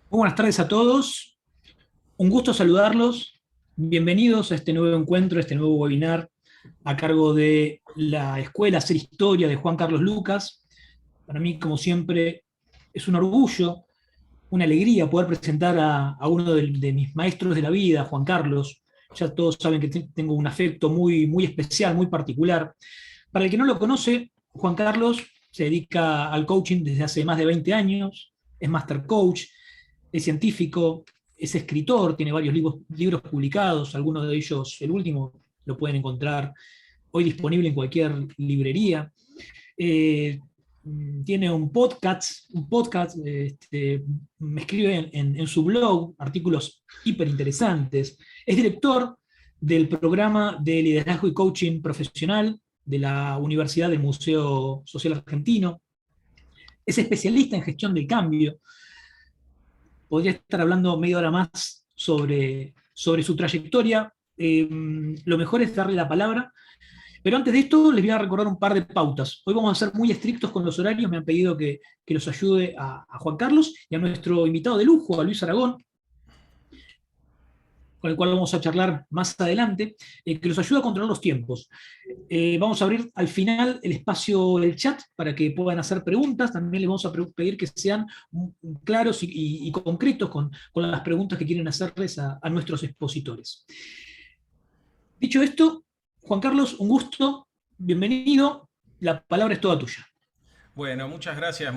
Muy buenas tardes a todos. Un gusto saludarlos. Bienvenidos a este nuevo encuentro, a este nuevo webinar a cargo de la Escuela Hacer Historia de Juan Carlos Lucas. Para mí, como siempre, es un orgullo, una alegría poder presentar a uno de mis maestros de la vida, Juan Carlos. Ya todos saben que tengo un afecto muy especial, muy particular. Para el que no lo conoce, Juan Carlos se dedica al coaching desde hace más de 20 años, es master coach, es científico, es escritor, tiene varios libros publicados, algunos de ellos, el último, lo pueden encontrar hoy disponible en cualquier librería. Eh, Tiene un podcast me escribe en su blog artículos hiper interesantes. Es director del programa de liderazgo y coaching profesional de la Universidad del Museo Social Argentino. Es especialista en gestión del cambio. Podría estar hablando media hora más sobre su trayectoria. Lo mejor es darle la palabra. Pero antes de esto, les voy a recordar un par de pautas. Hoy vamos a ser muy estrictos con los horarios. Me han pedido que los ayude a Juan Carlos y a nuestro invitado de lujo, a Luis Aragón, con el cual vamos a charlar más adelante, que los ayude a controlar los tiempos. Vamos a abrir al final el espacio del chat para que puedan hacer preguntas. También les vamos a pedir que sean claros y concretos con las preguntas que quieren hacerles a nuestros expositores. Dicho esto, Juan Carlos, un gusto, bienvenido, la palabra es toda tuya. Bueno, muchas gracias,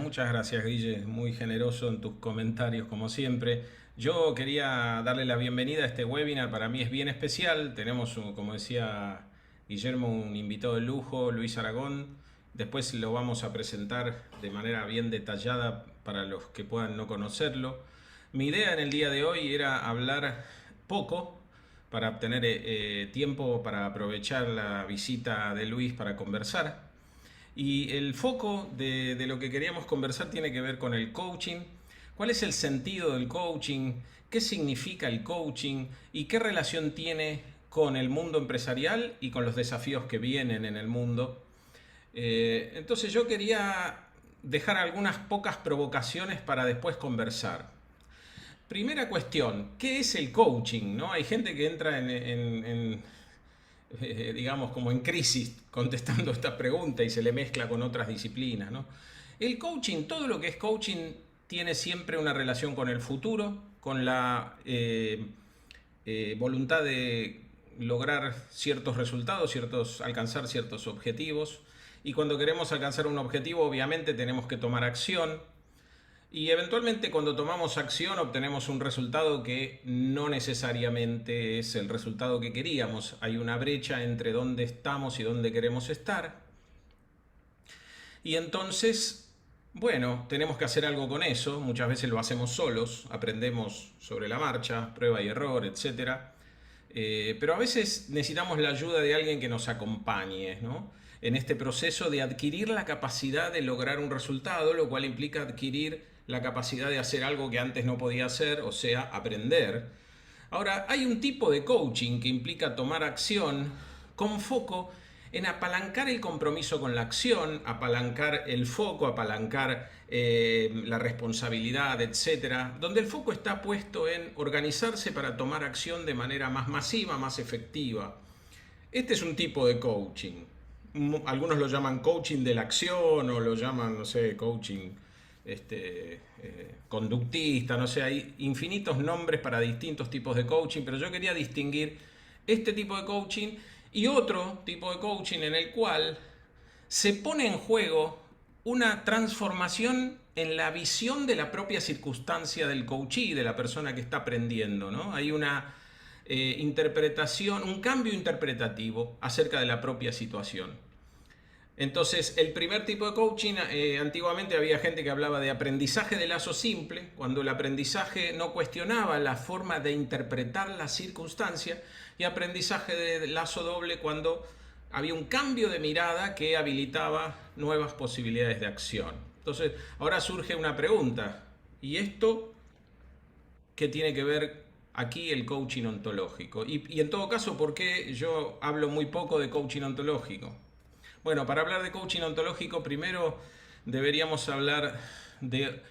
Guille, muy generoso en tus comentarios como siempre. Yo quería darle la bienvenida a este webinar, para mí es bien especial. Tenemos, como decía Guillermo, un invitado de lujo, Luis Aragón. Después lo vamos a presentar de manera bien detallada para los que puedan no conocerlo. Mi idea en el día de hoy era hablar poco para obtener tiempo para aprovechar la visita de Luis para conversar. Y el foco de lo que queríamos conversar tiene que ver con el coaching. ¿Cuál es el sentido del coaching? ¿Qué significa el coaching? ¿Y qué relación tiene con el mundo empresarial y con los desafíos que vienen en el mundo? Entonces yo quería dejar algunas pocas provocaciones para después conversar. Primera cuestión, ¿qué es el coaching? ¿No? Hay gente que entra digamos, como en crisis contestando esta pregunta y se le mezcla con otras disciplinas, ¿no? El coaching, todo lo que es coaching, tiene siempre una relación con el futuro, con la voluntad de lograr ciertos resultados, alcanzar ciertos objetivos. Y cuando queremos alcanzar un objetivo, obviamente tenemos que tomar acción, y eventualmente cuando tomamos acción obtenemos un resultado que no necesariamente es el resultado que queríamos. Hay una brecha entre dónde estamos y dónde queremos estar. Y entonces, bueno, tenemos que hacer algo con eso. Muchas veces lo hacemos solos, aprendemos sobre la marcha, prueba y error, etcétera. Pero a veces necesitamos la ayuda de alguien que nos acompañe, ¿no? En este proceso de adquirir la capacidad de lograr un resultado, lo cual implica adquirir la capacidad de hacer algo que antes no podía hacer, o sea, aprender. Ahora, hay un tipo de coaching que implica tomar acción con foco en apalancar el compromiso con la acción, apalancar el foco, apalancar la responsabilidad, etcétera, donde el foco está puesto en organizarse para tomar acción de manera más masiva, más efectiva. Este es un tipo de coaching. Algunos lo llaman coaching de la acción o lo llaman, no sé, coaching conductista, no sé, hay infinitos nombres para distintos tipos de coaching, pero yo quería distinguir este tipo de coaching y otro tipo de coaching en el cual se pone en juego una transformación en la visión de la propia circunstancia del coachee, de la persona que está aprendiendo, ¿no? Hay una interpretación, un cambio interpretativo acerca de la propia situación. Entonces, el primer tipo de coaching, antiguamente había gente que hablaba de aprendizaje de lazo simple, cuando el aprendizaje no cuestionaba la forma de interpretar la circunstancia, y aprendizaje de lazo doble cuando había un cambio de mirada que habilitaba nuevas posibilidades de acción. Entonces, ahora surge una pregunta, ¿y esto qué tiene que ver aquí el coaching ontológico? Y en todo caso, ¿por qué yo hablo muy poco de coaching ontológico? Bueno, para hablar de coaching ontológico, primero deberíamos hablar de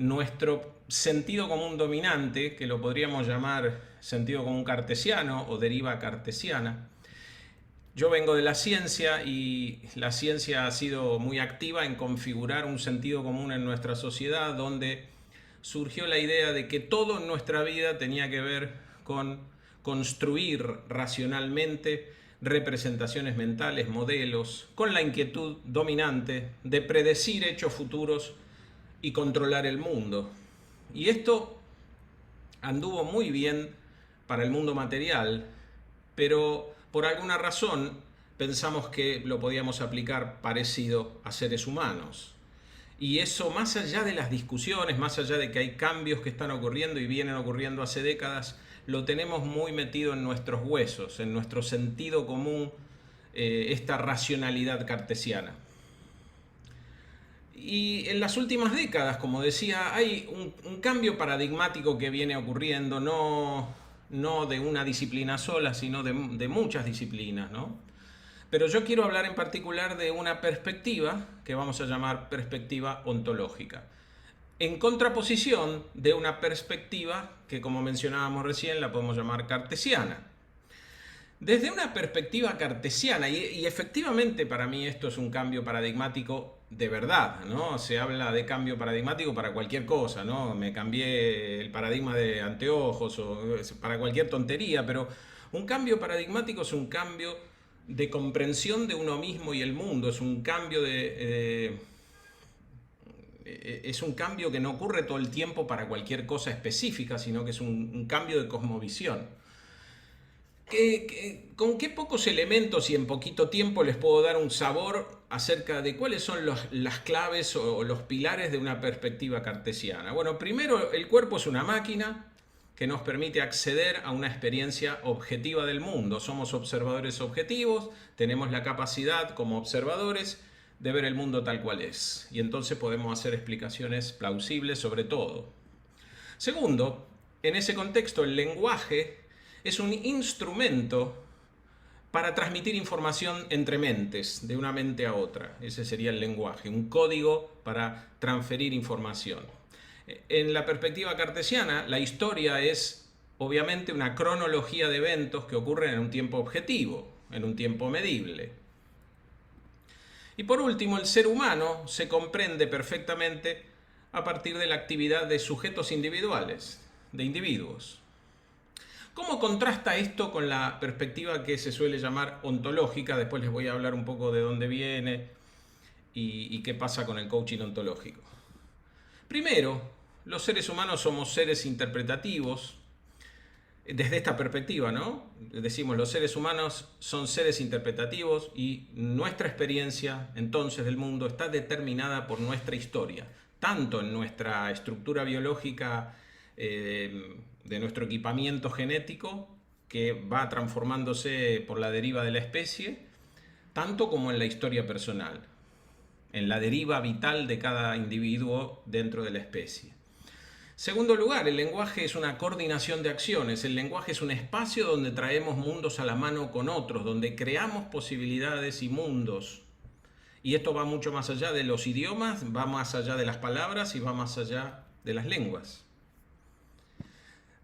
nuestro sentido común dominante, que lo podríamos llamar sentido común cartesiano o deriva cartesiana. Yo vengo de la ciencia y la ciencia ha sido muy activa en configurar un sentido común en nuestra sociedad, donde surgió la idea de que todo en nuestra vida tenía que ver con construir racionalmente representaciones mentales, modelos, con la inquietud dominante de predecir hechos futuros y controlar el mundo. Y esto anduvo muy bien para el mundo material, pero por alguna razón pensamos que lo podíamos aplicar parecido a seres humanos. Y eso, más allá de las discusiones, más allá de que hay cambios que están ocurriendo y vienen ocurriendo hace décadas, lo tenemos muy metido en nuestros huesos, en nuestro sentido común, esta racionalidad cartesiana. Y en las últimas décadas, como decía, hay un cambio paradigmático que viene ocurriendo, no de una disciplina sola, sino de muchas disciplinas, ¿no? Pero yo quiero hablar en particular de una perspectiva que vamos a llamar perspectiva ontológica, en contraposición de una perspectiva que, como mencionábamos recién, la podemos llamar cartesiana. Desde una perspectiva cartesiana, y efectivamente para mí esto es un cambio paradigmático de verdad, ¿no? Se habla de cambio paradigmático para cualquier cosa, ¿no? Me cambié el paradigma de anteojos o para cualquier tontería, pero un cambio paradigmático es un cambio de comprensión de uno mismo y el mundo, es un cambio es un cambio que no ocurre todo el tiempo para cualquier cosa específica, sino que es un cambio de cosmovisión. ¿Con qué pocos elementos y en poquito tiempo les puedo dar un sabor acerca de cuáles son las claves o los pilares de una perspectiva cartesiana? Bueno, primero, el cuerpo es una máquina que nos permite acceder a una experiencia objetiva del mundo. Somos observadores objetivos, tenemos la capacidad como observadores de ver el mundo tal cual es. Y entonces podemos hacer explicaciones plausibles sobre todo. Segundo, en ese contexto, el lenguaje es un instrumento para transmitir información entre mentes, de una mente a otra. Ese sería el lenguaje, un código para transferir información. En la perspectiva cartesiana, la historia es obviamente una cronología de eventos que ocurren en un tiempo objetivo, en un tiempo medible. Y por último, el ser humano se comprende perfectamente a partir de la actividad de sujetos individuales, de individuos. ¿Cómo contrasta esto con la perspectiva que se suele llamar ontológica? Después les voy a hablar un poco de dónde viene y qué pasa con el coaching ontológico. Primero, los seres humanos somos seres interpretativos. Desde esta perspectiva, ¿no? Decimos, los seres humanos son seres interpretativos y nuestra experiencia entonces del mundo está determinada por nuestra historia, tanto en nuestra estructura biológica de nuestro equipamiento genético, que va transformándose por la deriva de la especie, tanto como en la historia personal, en la deriva vital de cada individuo dentro de la especie. Segundo lugar, el lenguaje es una coordinación de acciones. El lenguaje es un espacio donde traemos mundos a la mano con otros, donde creamos posibilidades y mundos. Y esto va mucho más allá de los idiomas, va más allá de las palabras y va más allá de las lenguas.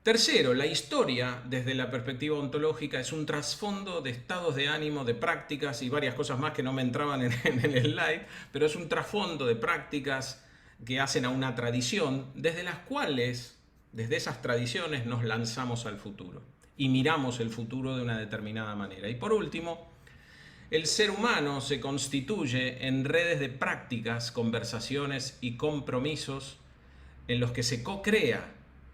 Tercero, la historia, desde la perspectiva ontológica, es un trasfondo de estados de ánimo, de prácticas y varias cosas más que no me entraban en el slide, pero es un trasfondo de prácticas que hacen a una tradición, desde las cuales, desde esas tradiciones, nos lanzamos al futuro y miramos el futuro de una determinada manera. Y por último, el ser humano se constituye en redes de prácticas, conversaciones y compromisos en los que se co-crea.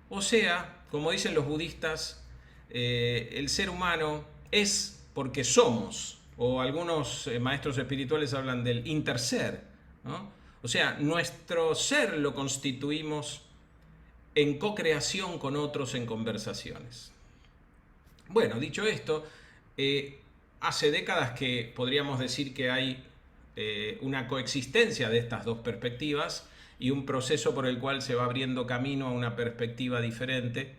O sea, como dicen los budistas, el ser humano es porque somos, o algunos maestros espirituales hablan del interser, ¿no? O sea, nuestro ser lo constituimos en co-creación con otros en conversaciones. Bueno, dicho esto, hace décadas que podríamos decir que hay una coexistencia de estas dos perspectivas y un proceso por el cual se va abriendo camino a una perspectiva diferente,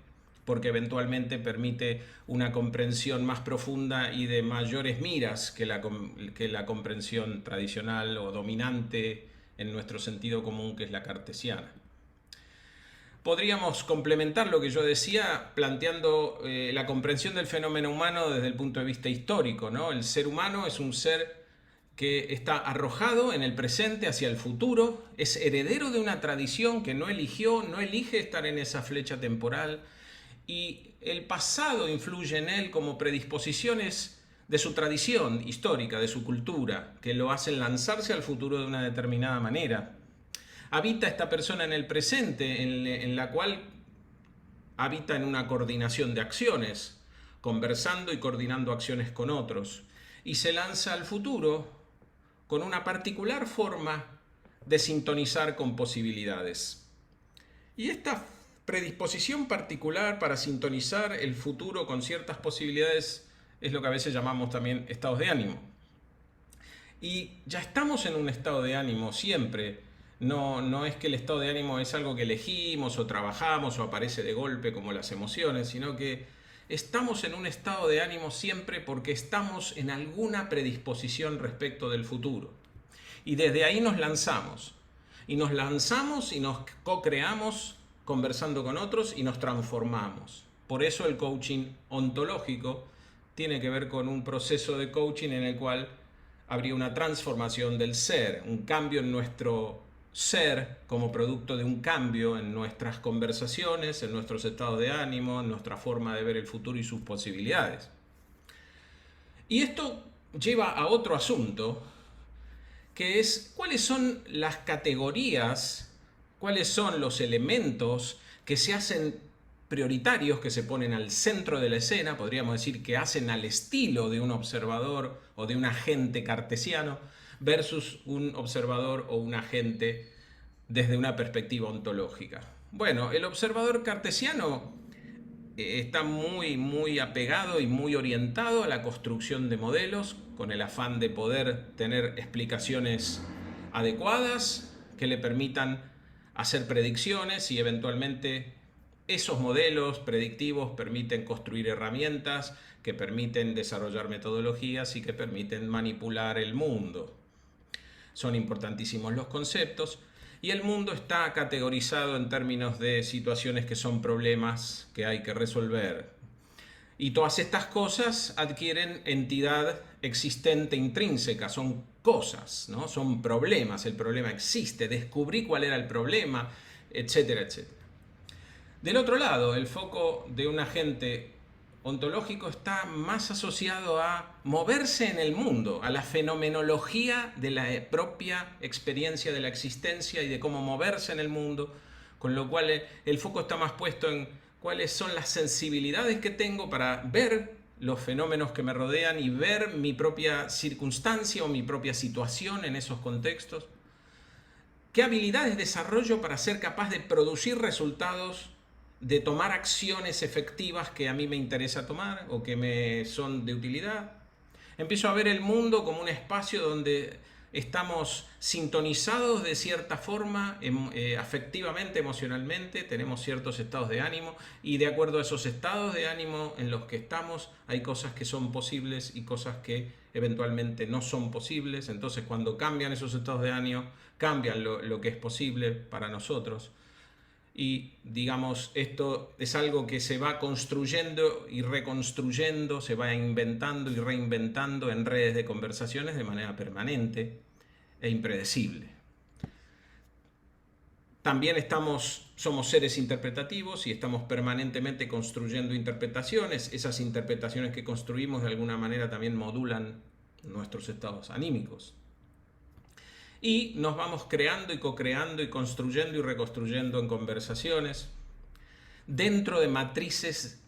porque eventualmente permite una comprensión más profunda y de mayores miras que la comprensión tradicional o dominante en nuestro sentido común, que es la cartesiana. podríamos complementar lo que yo decía planteando la comprensión del fenómeno humano desde el punto de vista histórico, ¿no? El ser humano es un ser que está arrojado en el presente hacia el futuro, es heredero de una tradición que no eligió, no elige estar en esa flecha temporal, y el pasado influye en él como predisposiciones de su tradición histórica, de su cultura, que lo hacen lanzarse al futuro de una determinada manera. Habita esta persona en el presente, en la cual habita en una coordinación de acciones, conversando y coordinando acciones con otros, y se lanza al futuro con una particular forma de sintonizar con posibilidades. Y esta predisposición particular para sintonizar el futuro con ciertas posibilidades es lo que a veces llamamos también estados de ánimo. Y ya estamos en un estado de ánimo siempre. No es que el estado de ánimo es algo que elegimos o trabajamos o aparece de golpe como las emociones, sino que estamos en un estado de ánimo siempre porque estamos en alguna predisposición respecto del futuro. Y desde ahí nos lanzamos. Y nos lanzamos y nos co-creamos conversando con otros y nos transformamos. Por eso el coaching ontológico tiene que ver con un proceso de coaching en el cual habría una transformación del ser, un cambio en nuestro ser como producto de un cambio en nuestras conversaciones, en nuestros estados de ánimo, en nuestra forma de ver el futuro y sus posibilidades. Y esto lleva a otro asunto, que es cuáles son las categorías, cuáles son los elementos que se hacen prioritarios, que se ponen al centro de la escena, podríamos decir que hacen al estilo de un observador o de un agente cartesiano, versus un observador o un agente desde una perspectiva ontológica. Bueno, el observador cartesiano está muy apegado y muy orientado a la construcción de modelos, con el afán de poder tener explicaciones adecuadas que le permitan hacer predicciones, y eventualmente esos modelos predictivos permiten construir herramientas que permiten desarrollar metodologías y que permiten manipular el mundo. Son importantísimos los conceptos, y el mundo está categorizado en términos de situaciones que son problemas que hay que resolver. Y todas estas cosas adquieren entidad existente intrínseca, son cosas, ¿no? Son problemas, el problema existe, descubrí cuál era el problema, etcétera, etcétera. Del otro lado, el foco de un agente ontológico está más asociado a moverse en el mundo, a la fenomenología de la propia experiencia de la existencia y de cómo moverse en el mundo, con lo cual el foco está más puesto en cuáles son las sensibilidades que tengo para ver los fenómenos que me rodean y ver mi propia circunstancia o mi propia situación en esos contextos. ¿Qué habilidades desarrollo para ser capaz de producir resultados, de tomar acciones efectivas que a mí me interesa tomar o que me son de utilidad? Empiezo a ver el mundo como un espacio donde estamos sintonizados de cierta forma, afectivamente, emocionalmente, tenemos ciertos estados de ánimo, y de acuerdo a esos estados de ánimo en los que estamos, hay cosas que son posibles y cosas que eventualmente no son posibles. Entonces, cuando cambian esos estados de ánimo, cambian lo que es posible para nosotros. Y digamos, esto es algo que se va construyendo y reconstruyendo, se va inventando y reinventando en redes de conversaciones de manera permanente e impredecible. También somos seres interpretativos y estamos permanentemente construyendo interpretaciones. Esas interpretaciones que construimos de alguna manera también modulan nuestros estados anímicos. Y nos vamos creando y co-creando y construyendo y reconstruyendo en conversaciones dentro de matrices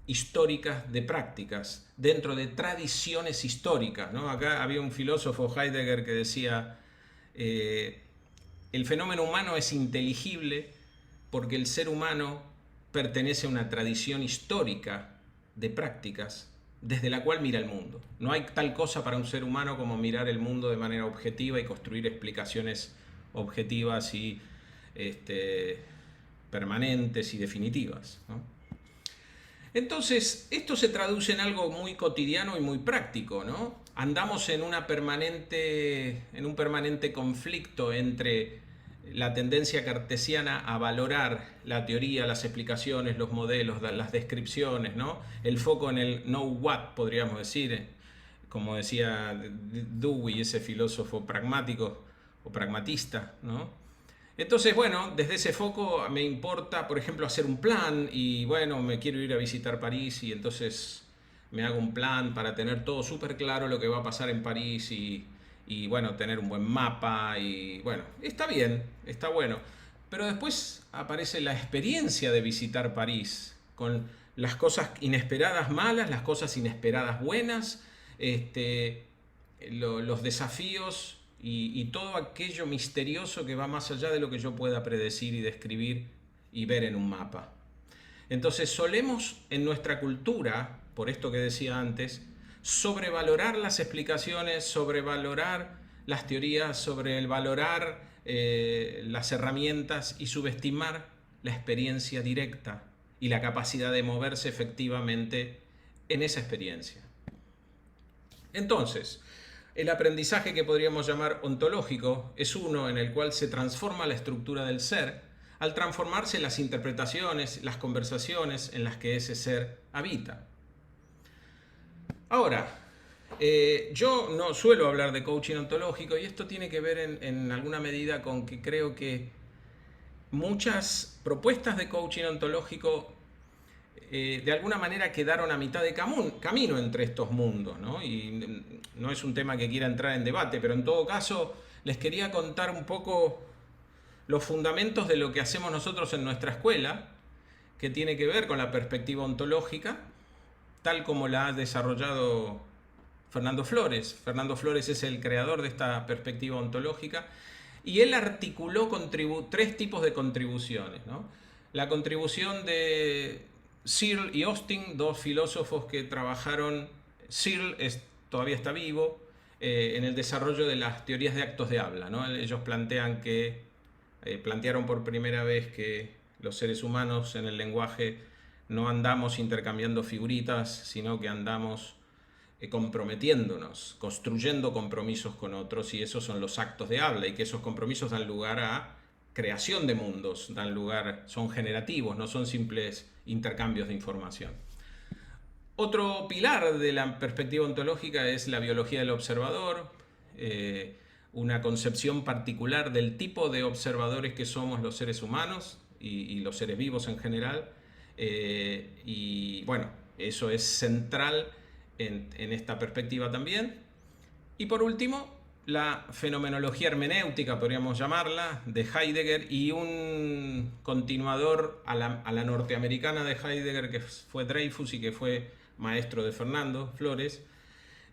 históricas de prácticas, dentro de tradiciones históricas, ¿no? Acá había un filósofo, Heidegger, que decía el fenómeno humano es inteligible porque el ser humano pertenece a una tradición histórica de prácticas desde la cual mira el mundo. No hay tal cosa para un ser humano como mirar el mundo de manera objetiva y construir explicaciones objetivas y permanentes y definitivas, ¿no? Entonces, esto se traduce en algo muy cotidiano y muy práctico, ¿no? Andamos en un permanente conflicto entre la tendencia cartesiana a valorar la teoría, las explicaciones, los modelos, las descripciones, ¿no? El foco en el know what, podríamos decir, como decía Dewey, ese filósofo pragmático o pragmatista, ¿no? Entonces, bueno, desde ese foco me importa, por ejemplo, hacer un plan y, bueno, me quiero ir a visitar París y entonces me hago un plan para tener todo súper claro lo que va a pasar en París y, bueno, tener un buen mapa y, bueno, está bien, está bueno. Pero después aparece la experiencia de visitar París, con las cosas inesperadas malas, las cosas inesperadas buenas, los desafíos y todo aquello misterioso que va más allá de lo que yo pueda predecir y describir y ver en un mapa. Entonces solemos en nuestra cultura, por esto que decía antes, sobrevalorar las explicaciones, sobrevalorar las teorías, sobrevalorar las herramientas y subestimar la experiencia directa y la capacidad de moverse efectivamente en esa experiencia. Entonces, el aprendizaje que podríamos llamar ontológico es uno en el cual se transforma la estructura del ser al transformarse las interpretaciones, las conversaciones en las que ese ser habita. Ahora, yo no suelo hablar de coaching ontológico y esto tiene que ver en alguna medida con que creo que muchas propuestas de coaching ontológico de alguna manera quedaron a mitad de camino entre estos mundos, ¿no? Y no es un tema que quiera entrar en debate, pero en todo caso les quería contar un poco los fundamentos de lo que hacemos nosotros en nuestra escuela, que tiene que ver con la perspectiva ontológica, tal como la ha desarrollado Fernando Flores. Fernando Flores es el creador de esta perspectiva ontológica y él articuló tres tipos de contribuciones, ¿no? La contribución de Searle y Austin, dos filósofos que trabajaron. Searle todavía está vivo en el desarrollo de las teorías de actos de habla, ¿no? Ellos plantearon por primera vez que los seres humanos en el lenguaje no andamos intercambiando figuritas, sino que andamos comprometiéndonos, construyendo compromisos con otros, y esos son los actos de habla, y que esos compromisos dan lugar a creación de mundos, son generativos, no son simples intercambios de información. Otro pilar de la perspectiva ontológica es la biología del observador, una concepción particular del tipo de observadores que somos los seres humanos y los seres vivos en general. Y bueno, eso es central en esta perspectiva también. Y por último, la fenomenología hermenéutica, podríamos llamarla, de Heidegger, y un continuador a la norteamericana de Heidegger, que fue Dreyfus y que fue maestro de Fernando Flores.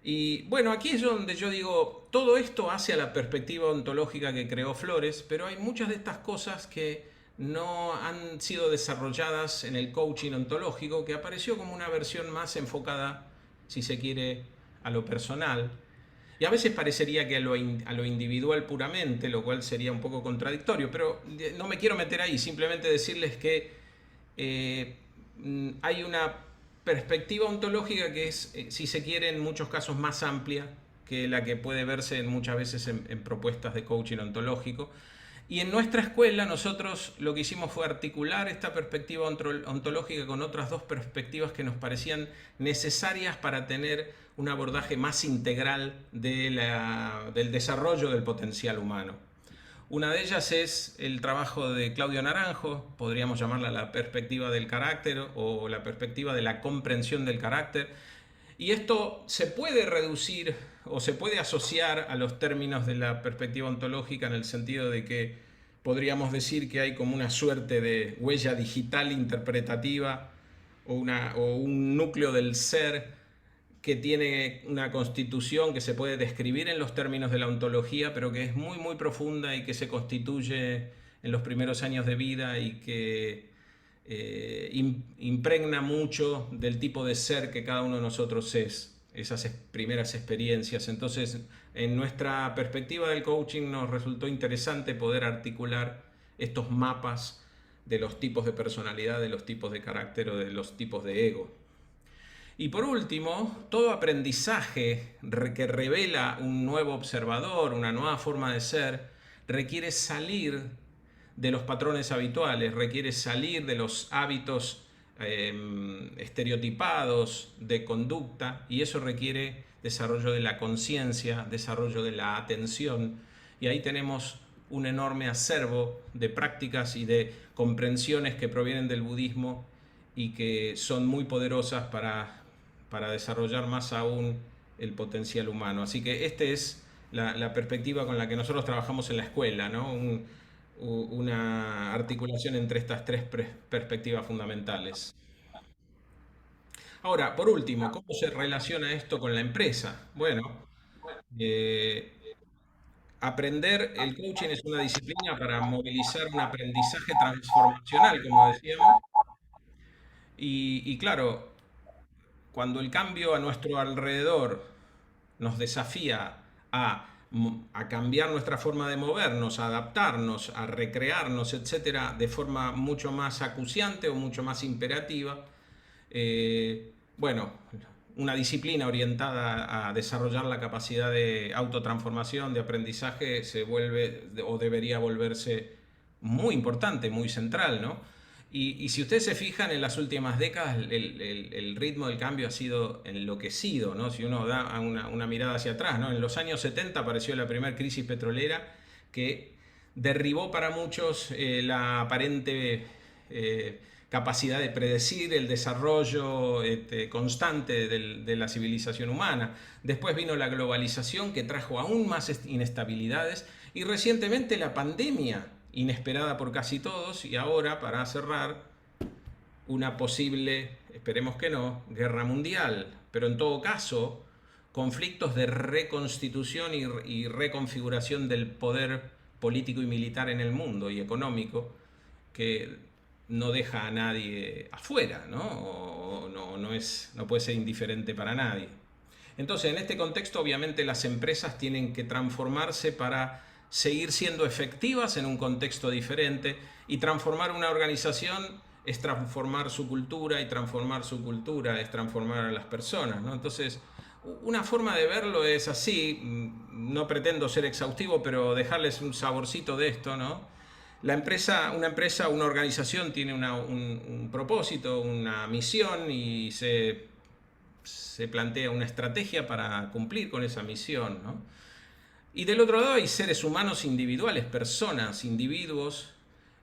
Y bueno, aquí es donde yo digo, todo esto hace a la perspectiva ontológica que creó Flores, pero hay muchas de estas cosas que no han sido desarrolladas en el coaching ontológico, que apareció como una versión más enfocada, si se quiere, a lo personal. Y a veces parecería que a lo individual puramente, lo cual sería un poco contradictorio, pero no me quiero meter ahí, simplemente decirles que hay una perspectiva ontológica que es, si se quiere, en muchos casos más amplia que la que puede verse muchas veces en propuestas de coaching ontológico. Y en nuestra escuela nosotros lo que hicimos fue articular esta perspectiva ontológica con otras dos perspectivas que nos parecían necesarias para tener un abordaje más integral del desarrollo del potencial humano. Una de ellas es el trabajo de Claudio Naranjo, podríamos llamarla la perspectiva del carácter o la perspectiva de la comprensión del carácter. Y esto se puede reducir o se puede asociar a los términos de la perspectiva ontológica en el sentido de que podríamos decir que hay como una suerte de huella digital interpretativa o un núcleo del ser que tiene una constitución que se puede describir en los términos de la ontología, pero que es muy, muy profunda y que se constituye en los primeros años de vida y que impregna mucho del tipo de ser que cada uno de nosotros es, esas primeras experiencias. Entonces, en nuestra perspectiva del coaching nos resultó interesante poder articular estos mapas de los tipos de personalidad, de los tipos de carácter o de los tipos de ego. Y por último, todo aprendizaje que revela un nuevo observador, una nueva forma de ser, requiere salir de los patrones habituales, requiere salir de los hábitos estereotipados de conducta, y eso requiere desarrollo de la conciencia, desarrollo de la atención, y ahí tenemos un enorme acervo de prácticas y de comprensiones que provienen del budismo y que son muy poderosas para desarrollar más aún el potencial humano. Así que esta es la perspectiva con la que nosotros trabajamos en la escuela, ¿no? Una articulación entre estas tres perspectivas fundamentales. Ahora, por último, ¿cómo se relaciona esto con la empresa? Bueno, eh, aprender, el coaching es una disciplina para movilizar un aprendizaje transformacional, como decíamos, y claro, cuando el cambio a nuestro alrededor nos desafía a cambiar nuestra forma de movernos, a adaptarnos, a recrearnos, etcétera, de forma mucho más acuciante o mucho más imperativa, bueno, una disciplina orientada a desarrollar la capacidad de autotransformación, de aprendizaje, se vuelve o debería volverse muy importante, muy central, ¿no? Y si ustedes se fijan en las últimas décadas, el ritmo del cambio ha sido enloquecido, ¿no? Si uno da una mirada hacia atrás, ¿no? En los años 70 apareció la primera crisis petrolera que derribó para muchos la aparente capacidad de predecir el desarrollo constante de la civilización humana. Después vino la globalización, que trajo aún más inestabilidades, y recientemente la pandemia, inesperada por casi todos, y ahora, para cerrar, una posible, esperemos que no, guerra mundial. Pero en todo caso, conflictos de reconstitución y reconfiguración del poder político y militar en el mundo y económico, que no deja a nadie afuera, ¿no? No puede ser indiferente para nadie. Entonces, en este contexto, obviamente, las empresas tienen que transformarse para seguir siendo efectivas en un contexto diferente, y transformar una organización es transformar su cultura, y transformar su cultura es transformar a las personas, ¿no? Entonces, una forma de verlo es así, no pretendo ser exhaustivo, pero dejarles un saborcito de esto, ¿no? Una organización tiene un propósito, una misión, y se plantea una estrategia para cumplir con esa misión, ¿no? Y del otro lado hay seres humanos individuales, personas, individuos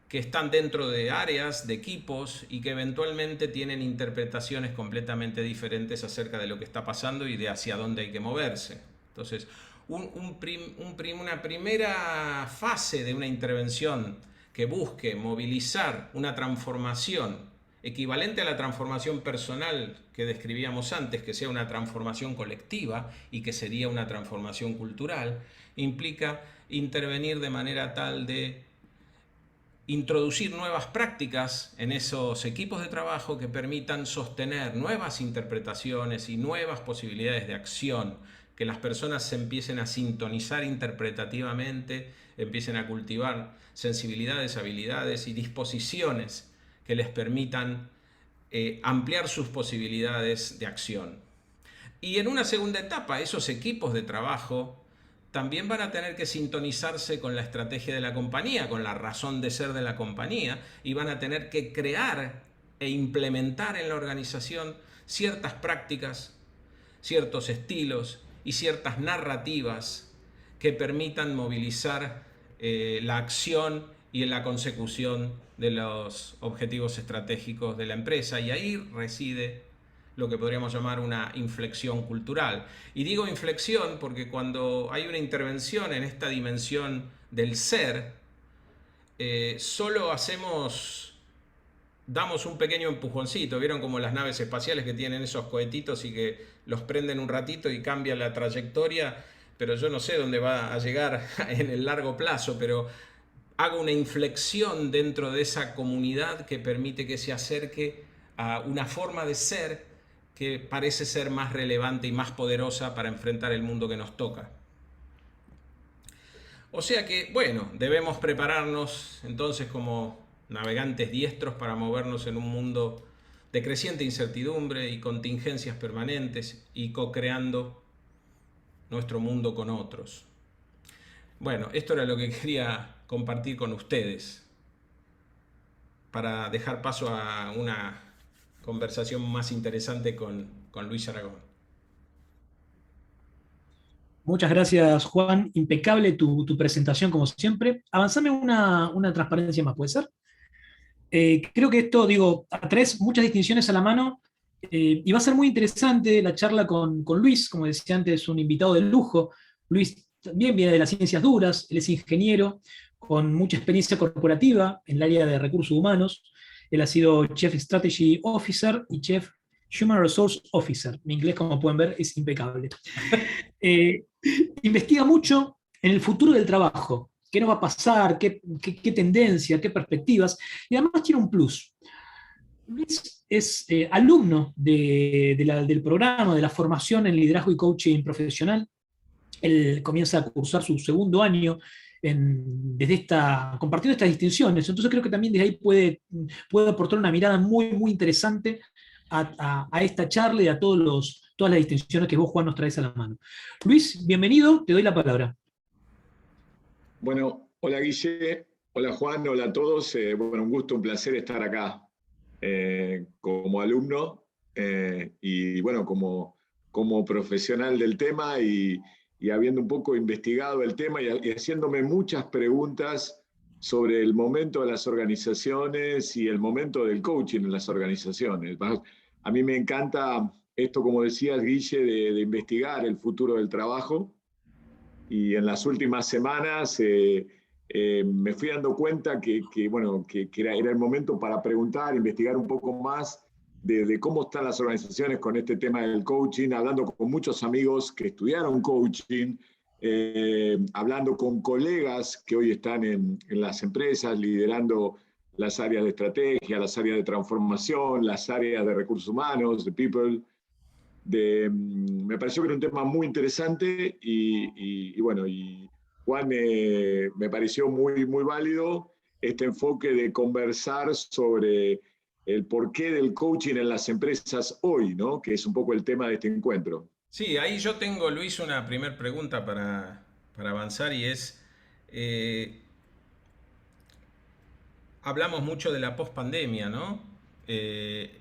que están dentro de áreas, de equipos, y que eventualmente tienen interpretaciones completamente diferentes acerca de lo que está pasando y de hacia dónde hay que moverse. Entonces, una primera fase de una intervención que busque movilizar una transformación equivalente a la transformación personal que describíamos antes, que sea una transformación colectiva y que sería una transformación cultural, implica intervenir de manera tal de introducir nuevas prácticas en esos equipos de trabajo que permitan sostener nuevas interpretaciones y nuevas posibilidades de acción, que las personas se empiecen a sintonizar interpretativamente, empiecen a cultivar sensibilidades, habilidades y disposiciones que les permitan ampliar sus posibilidades de acción. Y en una segunda etapa, esos equipos de trabajo también van a tener que sintonizarse con la estrategia de la compañía, con la razón de ser de la compañía, y van a tener que crear e implementar en la organización ciertas prácticas, ciertos estilos y ciertas narrativas que permitan movilizar la acción y la consecución de los objetivos estratégicos de la empresa. Y ahí reside lo que podríamos llamar una inflexión cultural. Y digo inflexión porque cuando hay una intervención en esta dimensión del ser, solo damos un pequeño empujoncito. ¿Vieron como las naves espaciales que tienen esos cohetitos y que los prenden un ratito y cambia la trayectoria? Pero yo no sé dónde va a llegar en el largo plazo, pero hago una inflexión dentro de esa comunidad que permite que se acerque a una forma de ser que parece ser más relevante y más poderosa para enfrentar el mundo que nos toca. O sea que, bueno, debemos prepararnos entonces como navegantes diestros para movernos en un mundo de creciente incertidumbre y contingencias permanentes, y co-creando nuestro mundo con otros. Bueno, esto era lo que quería compartir con ustedes. para dejar paso a una conversación más interesante con Luis Aragón. Muchas gracias, Juan. Impecable tu presentación, como siempre. Avanzame una transparencia más, ¿puede ser? Creo que esto, digo, traes muchas distinciones a la mano y va a ser muy interesante la charla con Luis, como decía antes, un invitado de lujo. Luis también viene de las ciencias duras, él es ingeniero con mucha experiencia corporativa en el área de recursos humanos. Él ha sido Chief Strategy Officer y Chief Human Resource Officer. Mi inglés, como pueden ver, es impecable. Eh, Investiga mucho en el futuro del trabajo, qué nos va a pasar, qué tendencia, qué perspectivas, y además tiene un plus. Luis es alumno del programa, de la formación en liderazgo y coaching profesional. Él comienza a cursar su segundo año compartiendo estas distinciones. Entonces creo que también desde ahí puede aportar una mirada muy, muy interesante a esta charla y a todas las distinciones que vos, Juan, nos traes a la mano. Luis, bienvenido, te doy la palabra. Bueno, hola Guille, hola Juan, hola a todos. Bueno, un gusto, un placer estar acá como alumno y bueno, como profesional del tema y habiendo un poco investigado el tema y haciéndome muchas preguntas sobre el momento de las organizaciones y el momento del coaching en las organizaciones. A mí me encanta esto, como decías, Guille, de investigar el futuro del trabajo. Y en las últimas semanas me fui dando cuenta bueno, que era el momento para preguntar, investigar un poco más de cómo están las organizaciones con este tema del coaching, hablando con muchos amigos que estudiaron coaching, hablando con colegas que hoy están en las empresas liderando las áreas de estrategia, las áreas de transformación, las áreas de recursos humanos, de people. Me pareció que era un tema muy interesante y bueno, y Juan me pareció muy, muy válido este enfoque de conversar sobre el porqué del coaching en las empresas hoy, ¿no? Que es un poco el tema de este encuentro. Sí, ahí yo tengo, Luis, una primera pregunta para avanzar y es, eh, hablamos mucho de la pospandemia, ¿no? Eh,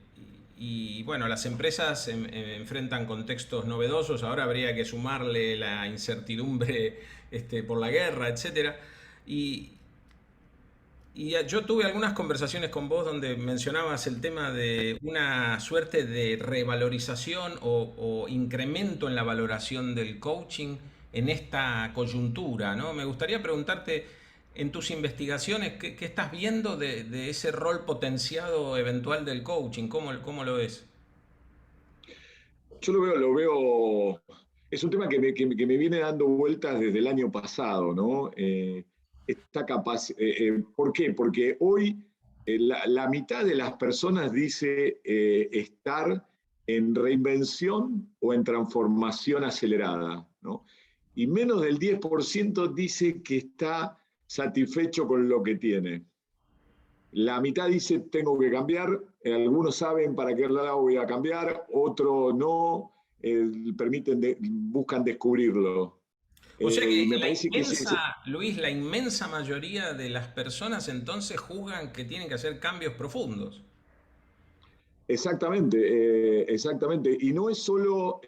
y bueno, las empresas enfrentan contextos novedosos, ahora habría que sumarle la incertidumbre por la guerra, etcétera. Y, yo tuve algunas conversaciones con vos donde mencionabas el tema de una suerte de revalorización o incremento en la valoración del coaching en esta coyuntura, ¿no? Me gustaría preguntarte, en tus investigaciones, ¿qué estás viendo de ese rol potenciado eventual del coaching? ¿Cómo lo ves? Yo es un tema que me viene dando vueltas desde el año pasado, ¿no? ¿Por qué? Porque hoy la mitad de las personas dice estar en reinvención o en transformación acelerada, ¿no? Y menos del 10% dice que está satisfecho con lo que tiene. La mitad dice tengo que cambiar, algunos saben para qué lado voy a cambiar, otros no, buscan descubrirlo. O sea Y que me parece que Luis, la inmensa mayoría de las personas entonces juzgan que tienen que hacer cambios profundos. exactamente. Y no es solo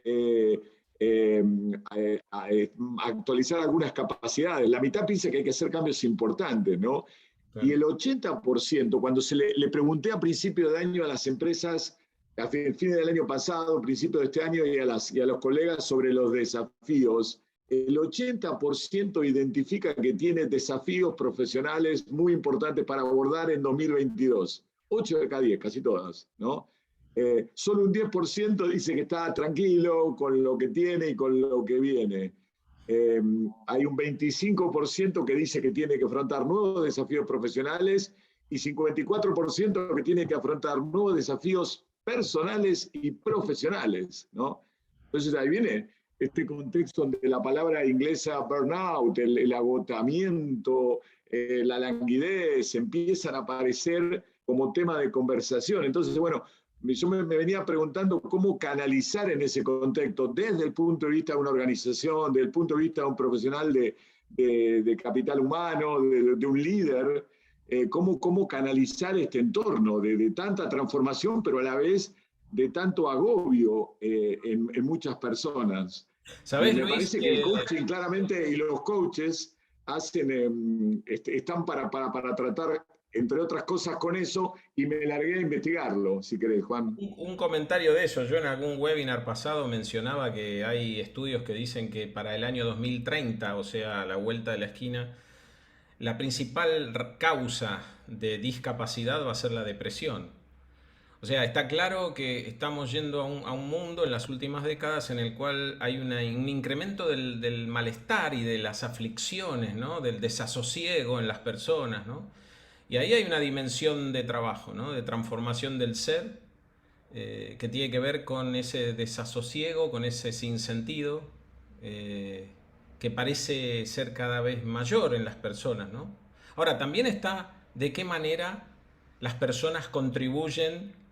actualizar algunas capacidades, la mitad piensa que hay que hacer cambios importantes, ¿no? Y Claro. el 80%, cuando le pregunté a principio de año a las empresas, a fines del año pasado, principio de este año, y a los colegas sobre los desafíos, el 80% identifica que tiene desafíos profesionales muy importantes para abordar en 2022. 8 de cada 10, casi todas, ¿no? Solo un 10% dice que está tranquilo con lo que tiene y con lo que viene. Hay un 25% que dice que tiene que afrontar nuevos desafíos profesionales y 54% que tiene que afrontar nuevos desafíos personales y profesionales, ¿no? Entonces ahí viene este contexto donde la palabra inglesa burnout, el agotamiento, la languidez, empiezan a aparecer como tema de conversación. Entonces, bueno, yo me venía preguntando cómo canalizar en ese contexto, desde el punto de vista de una organización, desde el punto de vista de un profesional de capital humano, de un líder, cómo canalizar este entorno de tanta transformación, pero a la vez de tanto agobio en muchas personas. Y ¿Sabés, me Luis? parece que el coaching claramente y los coaches están para tratar, entre otras cosas, con eso, y me largué a investigarlo, si querés, Juan. Un comentario de eso. Yo en algún webinar pasado mencionaba que hay estudios que dicen que para el año 2030, o sea, a la vuelta de la esquina, la principal causa de discapacidad va a ser la depresión. O sea, está claro que estamos yendo a un mundo en las últimas décadas en el cual hay un incremento del malestar y de las aflicciones, ¿no? Del desasosiego en las personas, ¿no? Y ahí hay una dimensión de trabajo, ¿no? De transformación del ser, que tiene que ver con ese desasosiego, con ese sinsentido, que parece ser cada vez mayor en las personas, ¿no? Ahora, también está de qué manera las personas contribuyen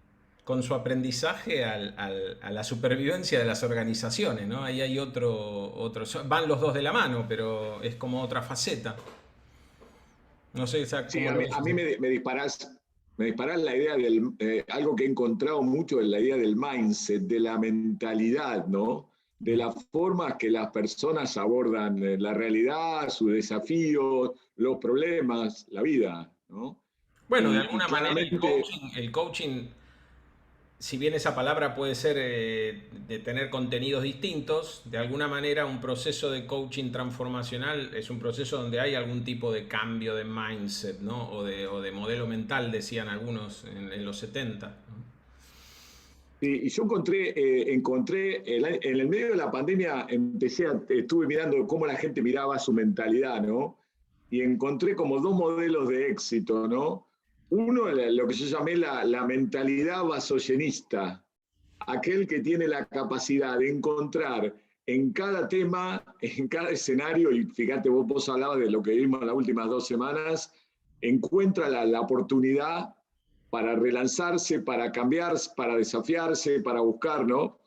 con su aprendizaje a la supervivencia de las organizaciones, ¿no? Ahí hay van los dos de la mano, pero es como otra faceta. No sé Sí, cómo lo ves. a mí me disparás la idea algo que he encontrado mucho en la idea del mindset, de la mentalidad, ¿no? De las formas que las personas abordan la realidad, sus desafíos, los problemas, la vida, ¿no? Bueno, de Y alguna manera claramente, el coaching, si bien esa palabra puede ser de tener contenidos distintos, de alguna manera un proceso de coaching transformacional es un proceso donde hay algún tipo de cambio de mindset, ¿no? O de modelo mental, decían algunos en los 70, ¿no? y yo en el medio de la pandemia, estuve mirando cómo la gente miraba su mentalidad, ¿no? Y encontré como dos modelos de éxito, ¿no? Uno, lo que yo llamé la mentalidad vasoyenista, aquel que tiene la capacidad de encontrar en cada tema, en cada escenario, y fíjate, vos hablabas de lo que vimos en las últimas 2 semanas, encuentra la oportunidad para relanzarse, para cambiar, para desafiarse, para buscar, ¿no?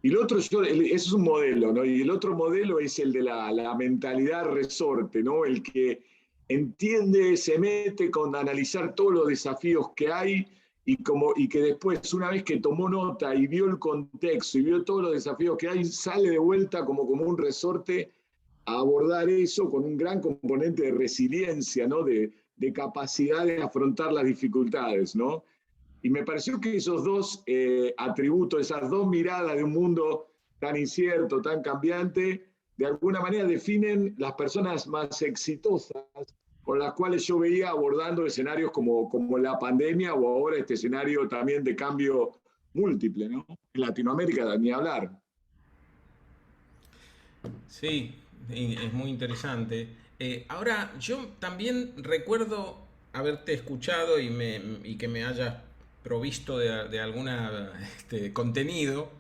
Y el otro, eso es un modelo, ¿no? Y el otro modelo es el de la mentalidad resorte, ¿no? El que entiende, se mete con analizar todos los desafíos que hay y que después, una vez que tomó nota y vio el contexto y vio todos los desafíos que hay, sale de vuelta como un resorte a abordar eso con un gran componente de resiliencia, ¿no? De capacidad de afrontar las dificultades, ¿no? Y me pareció que esos dos atributos, esas dos miradas de un mundo tan incierto, tan cambiante, de alguna manera definen las personas más exitosas con las cuales yo veía abordando escenarios como la pandemia o ahora este escenario también de cambio múltiple, ¿no? En Latinoamérica, ni hablar. Sí, es muy interesante. Ahora, yo también recuerdo haberte escuchado y que me hayas provisto de alguna contenido.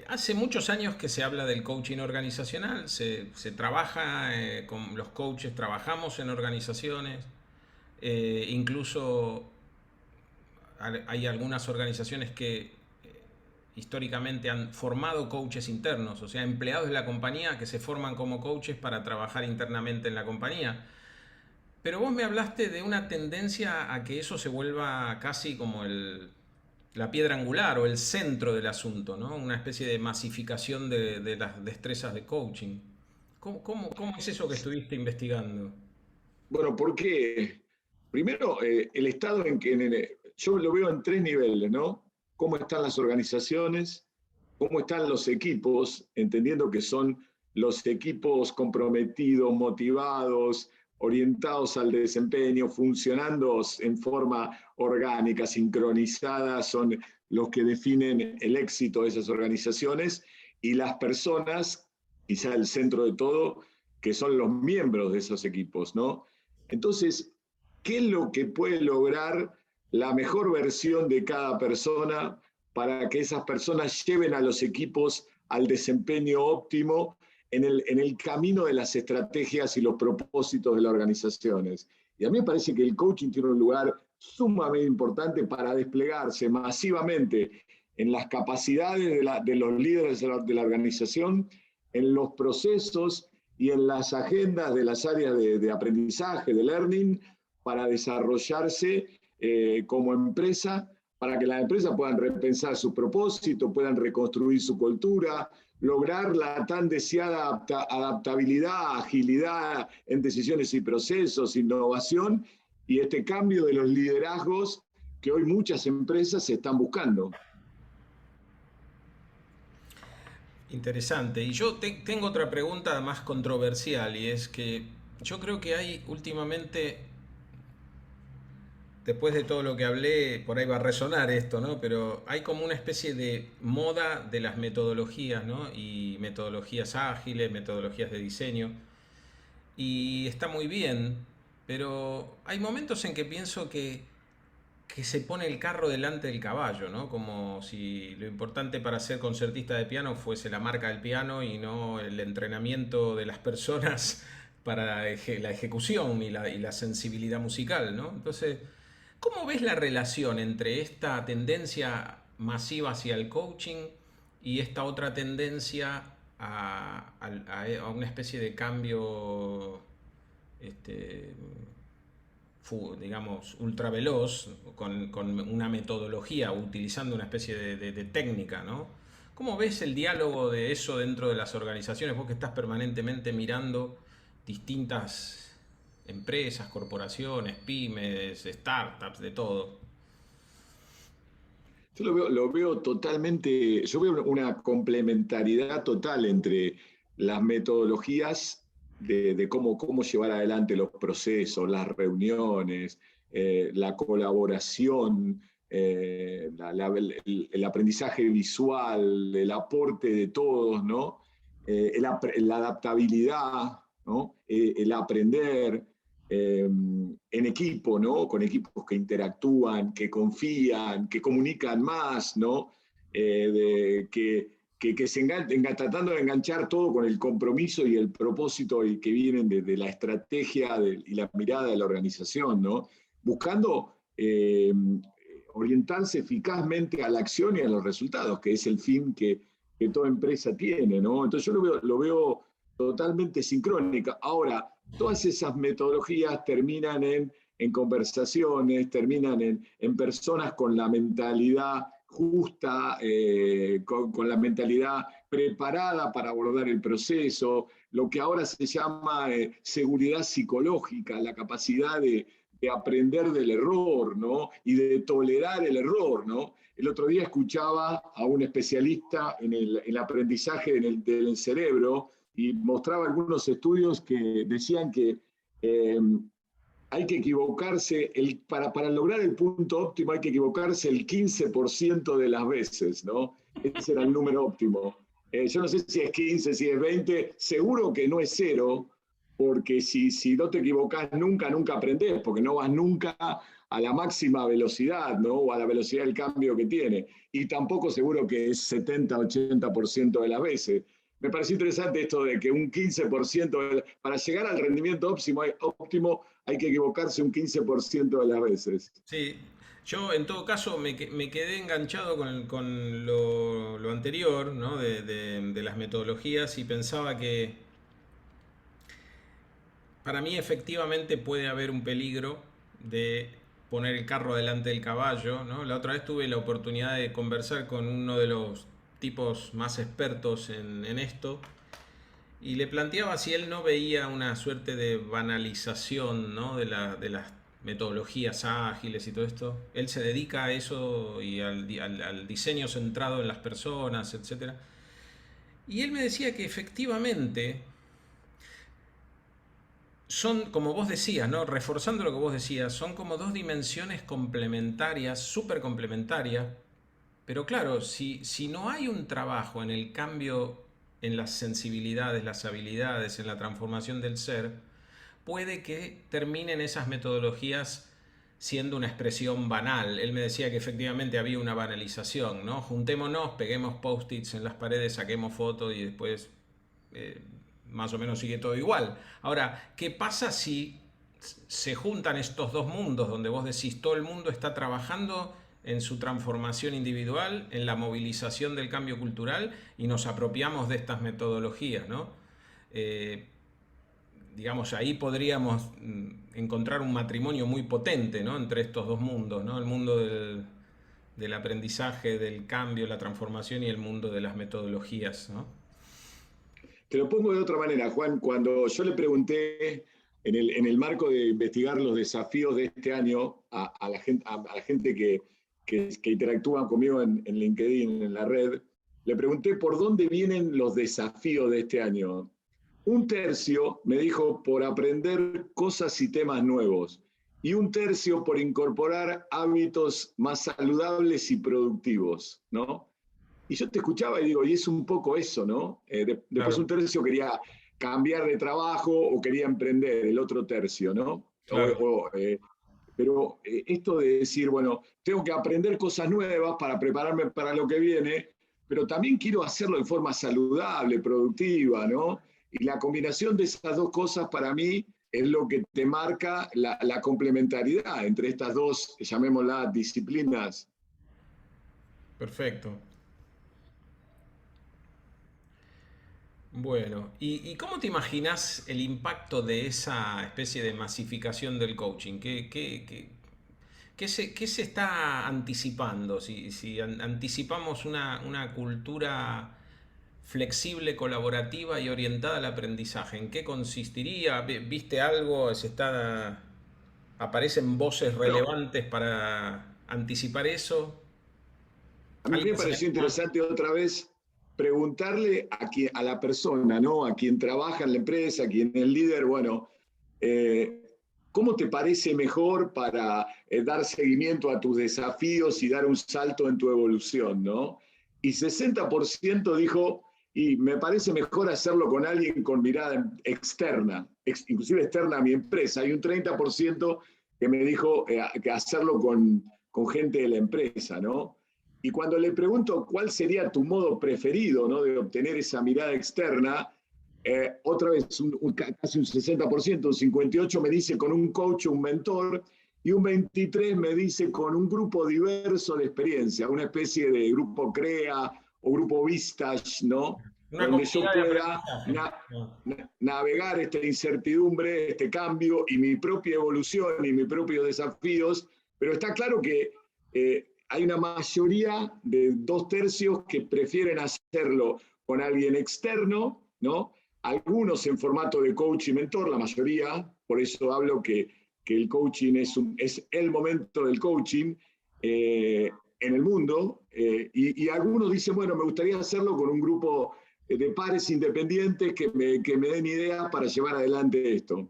Hace muchos años que se habla del coaching organizacional, se trabaja con los coaches, trabajamos en organizaciones, incluso hay algunas organizaciones que históricamente han formado coaches internos, o sea, empleados de la compañía que se forman como coaches para trabajar internamente en la compañía. Pero vos me hablaste de una tendencia a que eso se vuelva casi como la piedra angular o el centro del asunto, ¿no? Una especie de masificación de las destrezas de coaching. ¿Cómo es eso que estuviste investigando? Bueno, porque primero el estado yo lo veo en 3 niveles, ¿no? Cómo están las organizaciones, cómo están los equipos, entendiendo que son los equipos comprometidos, motivados, orientados al desempeño, funcionando en forma orgánica, sincronizada, son los que definen el éxito de esas organizaciones, y las personas, quizá el centro de todo, que son los miembros de esos equipos, ¿no? Entonces, ¿qué es lo que puede lograr la mejor versión de cada persona para que esas personas lleven a los equipos al desempeño óptimo en el camino de las estrategias y los propósitos de las organizaciones? Y a mí me parece que el coaching tiene un lugar sumamente importante para desplegarse masivamente en las capacidades de los líderes de la organización, en los procesos y en las agendas de las áreas de aprendizaje, de learning, para desarrollarse como empresa, para que las empresas puedan repensar su propósito, puedan reconstruir su cultura, lograr la tan deseada adaptabilidad, agilidad en decisiones y procesos, innovación y este cambio de los liderazgos que hoy muchas empresas están buscando. Interesante. Y yo tengo otra pregunta más controversial, y es que yo creo que hay últimamente, después de todo lo que hablé, por ahí va a resonar esto, ¿no? Pero hay como una especie de moda de las metodologías, ¿no? Y metodologías ágiles, metodologías de diseño. Y está muy bien, pero hay momentos en que pienso que se pone el carro delante del caballo, ¿no? Como si lo importante para ser concertista de piano fuese la marca del piano y no el entrenamiento de las personas para la ejecución y la sensibilidad musical, ¿no? Entonces, ¿cómo ves la relación entre esta tendencia masiva hacia el coaching y esta otra tendencia a una especie de cambio, este, digamos, ultra veloz, con una metodología, utilizando una especie de técnica, ¿no? ¿Cómo ves el diálogo de eso dentro de las organizaciones? Vos que estás permanentemente mirando distintas empresas, corporaciones, pymes, startups, de todo. Yo lo veo totalmente, yo veo una complementariedad total entre las metodologías de cómo llevar adelante los procesos, las reuniones, la colaboración, el aprendizaje visual, el aporte de todos, ¿no? La adaptabilidad, ¿no? El aprender en equipo, ¿no? Con equipos que interactúan, que confían, que comunican más, ¿no? Que se tratando de enganchar todo con el compromiso y el propósito y que vienen de la estrategia y la mirada de la organización, ¿no? Buscando orientarse eficazmente a la acción y a los resultados, que es el fin que toda empresa tiene, ¿no? Entonces yo lo veo totalmente sincrónica. Ahora, todas esas metodologías terminan en conversaciones, terminan en personas con la mentalidad justa, con la mentalidad preparada para abordar el proceso, lo que ahora se llama seguridad psicológica, la capacidad de aprender del error, ¿no? Y de tolerar el error, ¿no? El otro día escuchaba a un especialista en el aprendizaje del cerebro y mostraba algunos estudios que decían que hay que equivocarse, para lograr el punto óptimo hay que equivocarse el 15% de las veces, ¿no? Ese era el número óptimo. Yo no sé si es 15, si es 20, seguro que no es cero, porque si no te equivocás nunca aprendés, porque no vas nunca a la máxima velocidad, ¿no? O a la velocidad del cambio que tiene. Y tampoco seguro que es 70, 80% de las veces. Me pareció interesante esto de que un 15%, para llegar al rendimiento óptimo hay que equivocarse un 15% de las veces. Sí, yo en todo caso me quedé enganchado con lo anterior, ¿no? De las metodologías, y pensaba que para mí efectivamente puede haber un peligro de poner el carro delante del caballo, ¿no? La otra vez tuve la oportunidad de conversar con uno de los tipos más expertos en esto, y le planteaba si él no veía una suerte de banalización, ¿no? de las metodologías ágiles y todo esto. Él se dedica a eso y al diseño centrado en las personas, etc. Y él me decía que efectivamente son, como vos decías, ¿no? Reforzando lo que vos decías, son como dos dimensiones complementarias, súper complementarias. Pero claro, si no hay un trabajo en el cambio, en las sensibilidades, las habilidades, en la transformación del ser, puede que terminen esas metodologías siendo una expresión banal. Él me decía que efectivamente había una banalización, ¿no? Juntémonos, peguemos post-its en las paredes, saquemos fotos y después más o menos sigue todo igual. Ahora, ¿qué pasa si se juntan estos dos mundos donde vos decís todo el mundo está trabajando en su transformación individual, en la movilización del cambio cultural, y nos apropiamos de estas metodologías, ¿no? digamos, ahí podríamos encontrar un matrimonio muy potente, ¿no? Entre estos dos mundos, ¿no? El mundo del aprendizaje, del cambio, la transformación y el mundo de las metodologías, ¿no? Te lo pongo de otra manera, Juan. Cuando yo le pregunté en el marco de investigar los desafíos de este año a la gente que interactúa conmigo en LinkedIn, en la red, le pregunté por dónde vienen los desafíos de este año. Un tercio me dijo por aprender cosas y temas nuevos, y un tercio por incorporar hábitos más saludables y productivos, ¿no? Y yo te escuchaba y digo, y es un poco eso, ¿no? Después Claro, un tercio quería cambiar de trabajo o quería emprender, el otro tercio, ¿no? claro. Pero esto de decir, bueno, tengo que aprender cosas nuevas para prepararme para lo que viene, pero también quiero hacerlo de forma saludable, productiva, ¿no? Y la combinación de esas dos cosas para mí es lo que te marca la complementariedad entre estas dos, llamémoslas disciplinas. Perfecto. Bueno, ¿y cómo te imaginas el impacto de esa especie de masificación del coaching? ¿Qué se está anticipando? Si anticipamos una cultura flexible, colaborativa y orientada al aprendizaje, ¿en qué consistiría? ¿Viste algo? ¿Aparecen voces Bueno, relevantes para anticipar eso? a mí me ¿Alguien se pareció anima? interesante otra vez preguntarle a la persona, ¿no? A quien trabaja en la empresa, a quien es el líder, bueno, eh, ¿cómo te parece mejor para dar seguimiento a tus desafíos y dar un salto en tu evolución, ¿no? Y 60% dijo, y me parece mejor hacerlo con alguien con mirada externa, inclusive externa a mi empresa. Hay un 30% que me dijo que hacerlo con gente de la empresa, ¿no? Y cuando le pregunto cuál sería tu modo preferido, ¿no? De obtener esa mirada externa, otra vez casi un 60%, un 58% me dice con un coach o un mentor, y un 23% me dice con un grupo diverso de experiencia, una especie de grupo CREA o grupo Vistage, ¿no? Una Donde yo comunidad de pueda aprendizaje. Ah, navegar esta incertidumbre, este cambio y mi propia evolución y mis propios desafíos, pero está claro que hay una mayoría de dos tercios que prefieren hacerlo con alguien externo, ¿no? Algunos en formato de coach y mentor, la mayoría, por eso hablo que el coaching es el momento del coaching en el mundo, y algunos dicen, bueno, me gustaría hacerlo con un grupo de pares independientes que me den ideas para llevar adelante esto.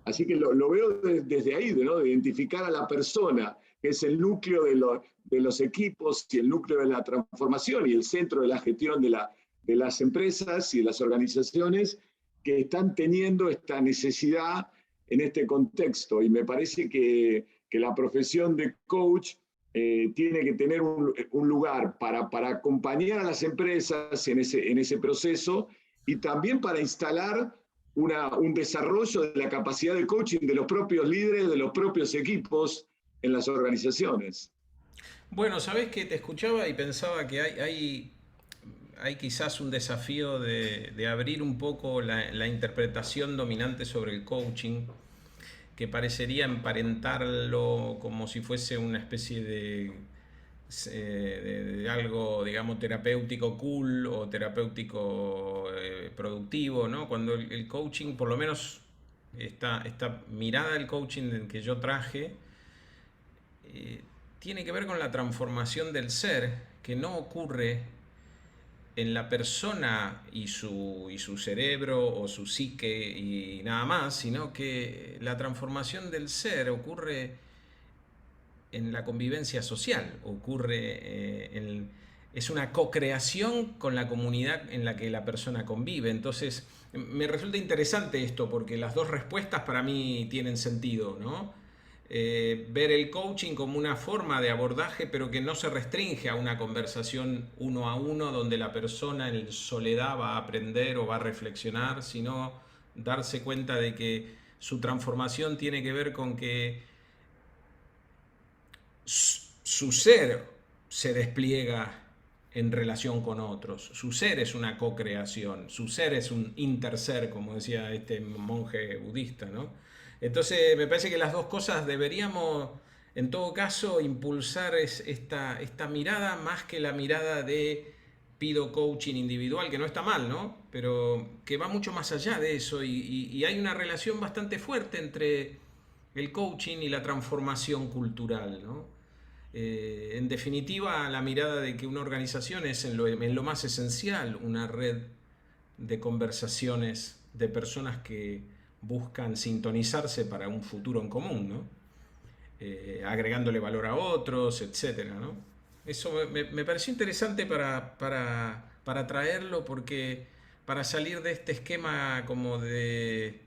Así que lo veo desde ahí, ¿no? De identificar a la persona, que es el núcleo de los equipos y el núcleo de la transformación y el centro de la gestión de las empresas y de las organizaciones que están teniendo esta necesidad en este contexto. Y me parece que la profesión de coach tiene que tener un lugar para acompañar a las empresas en ese proceso y también para instalar un desarrollo de la capacidad de coaching de los propios líderes, de los propios equipos en las organizaciones. bueno, sabés que te escuchaba y pensaba que hay quizás un desafío de abrir un poco la interpretación dominante sobre el coaching, que parecería emparentarlo como si fuese una especie de algo, digamos, terapéutico cool o terapéutico productivo, ¿no? Cuando el coaching, por lo menos esta mirada del coaching que yo traje, eh, tiene que ver con la transformación del ser, que no ocurre en la persona y su cerebro o su psique y nada más, sino que la transformación del ser ocurre en la convivencia social, es una co-creación con la comunidad en la que la persona convive. Entonces, me resulta interesante esto porque las dos respuestas para mí tienen sentido, ¿no? Ver el coaching como una forma de abordaje, pero que no se restringe a una conversación uno a uno donde la persona en soledad va a aprender o va a reflexionar, sino darse cuenta de que su transformación tiene que ver con que su ser se despliega en relación con otros. Su ser es una co-creación, su ser es un interser, como decía este monje budista, ¿no? Entonces me parece que las dos cosas deberíamos, en todo caso, impulsar esta mirada más que la mirada de pido coaching individual, que no está mal, ¿no? Pero que va mucho más allá de eso y hay una relación bastante fuerte entre el coaching y la transformación cultural, ¿no? En definitiva, la mirada de que una organización es en lo más esencial una red de conversaciones de personas que buscan sintonizarse para un futuro en común, ¿no? Agregándole valor a otros, etcétera, ¿no? Eso me pareció interesante para traerlo, porque para salir de este esquema como de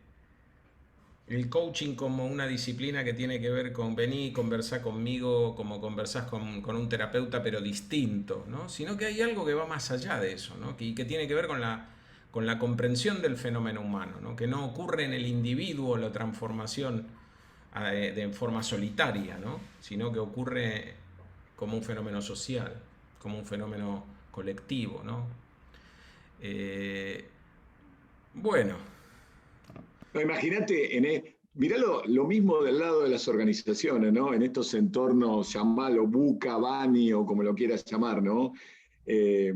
el coaching como una disciplina que tiene que ver con venir y conversar conmigo como conversás con un terapeuta, pero distinto, ¿no? Sino que hay algo que va más allá de eso, ¿no? Que tiene que ver con la comprensión del fenómeno humano, ¿no? Que no ocurre en el individuo la transformación de forma solitaria, ¿no? Sino que ocurre como un fenómeno social, como un fenómeno colectivo, ¿no? Bueno. No, imagínate, mirá lo mismo del lado de las organizaciones, ¿no? En estos entornos, llamalo buca, bani o como lo quieras llamar, ¿no? Eh,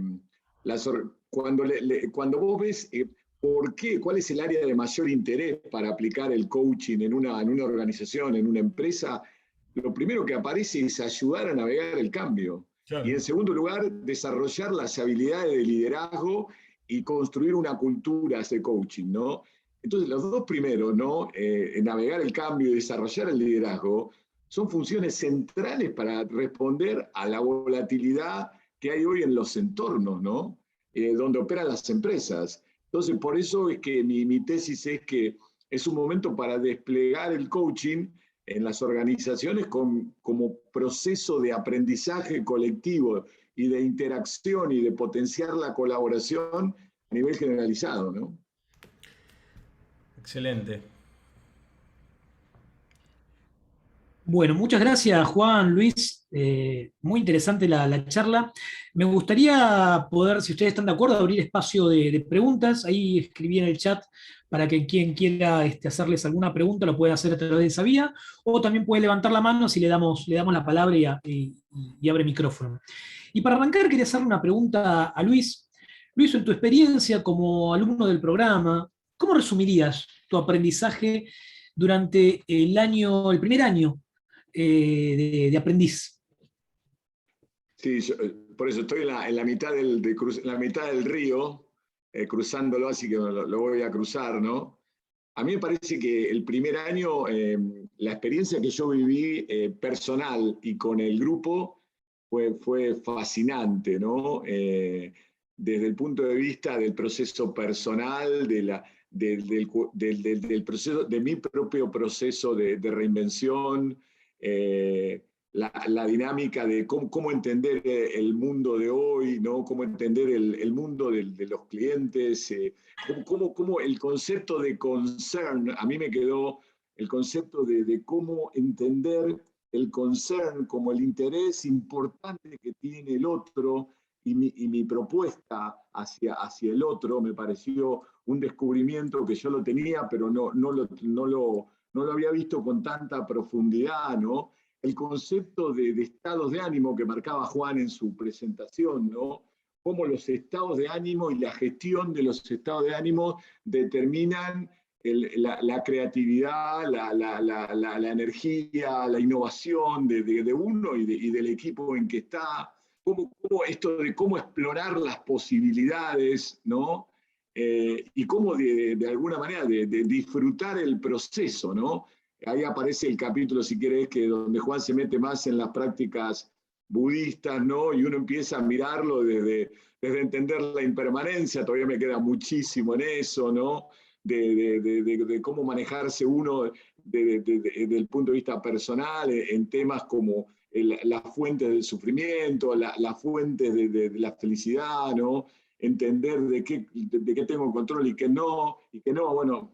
cuando vos ves por qué, cuál es el área de mayor interés para aplicar el coaching en una organización, en una empresa, lo primero que aparece es ayudar a navegar el cambio. Claro. Y en segundo lugar, desarrollar las habilidades de liderazgo y construir una cultura de coaching, ¿no? Entonces, los dos primeros, ¿no? Navegar el cambio y desarrollar el liderazgo, son funciones centrales para responder a la volatilidad que hay hoy en los entornos, ¿no? Donde operan las empresas. Entonces, por eso es que mi tesis es que es un momento para desplegar el coaching en las organizaciones como proceso de aprendizaje colectivo y de interacción y de potenciar la colaboración a nivel generalizado, ¿no? Excelente. Bueno, muchas gracias, Juan, Luis. Muy interesante la charla. Me gustaría poder, si ustedes están de acuerdo, abrir espacio de preguntas. Ahí escribí en el chat para que quien quiera hacerles alguna pregunta lo pueda hacer a través de esa vía, o también puede levantar la mano si le damos la palabra y abre micrófono. Y para arrancar, quería hacerle una pregunta a Luis. Luis, en tu experiencia como alumno del programa, ¿cómo resumirías tu aprendizaje durante el primer año de aprendiz? Sí, por eso estoy en la mitad la mitad del río, cruzándolo, así que lo voy a cruzar, ¿no? A mí me parece que el primer año, la experiencia que yo viví personal y con el grupo fue fascinante, ¿no? Desde el punto de vista del proceso personal, del proceso, de mi propio proceso de reinvención, la dinámica de cómo entender el mundo de hoy, ¿no? Cómo entender el mundo de los clientes, cómo el concepto de concern, a mí me quedó el concepto de cómo entender el concern como el interés importante que tiene el otro y mi propuesta hacia el otro me pareció un descubrimiento que yo lo tenía, pero no lo había visto con tanta profundidad, ¿no? El concepto de estados de ánimo que marcaba Juan en su presentación, ¿no? Cómo los estados de ánimo y la gestión de los estados de ánimo determinan la creatividad, la energía, la innovación de uno y del equipo en que está. Esto de cómo explorar las posibilidades, ¿no? Y cómo de alguna manera de disfrutar el proceso, ¿no? Ahí aparece el capítulo, si querés, que donde Juan se mete más en las prácticas budistas, ¿no? Y uno empieza a mirarlo desde entender la impermanencia, todavía me queda muchísimo en eso, ¿no? De cómo manejarse uno desde el punto de vista personal en temas como las fuentes del sufrimiento, las fuentes de la felicidad, ¿no? Entender de qué tengo control y qué no, bueno,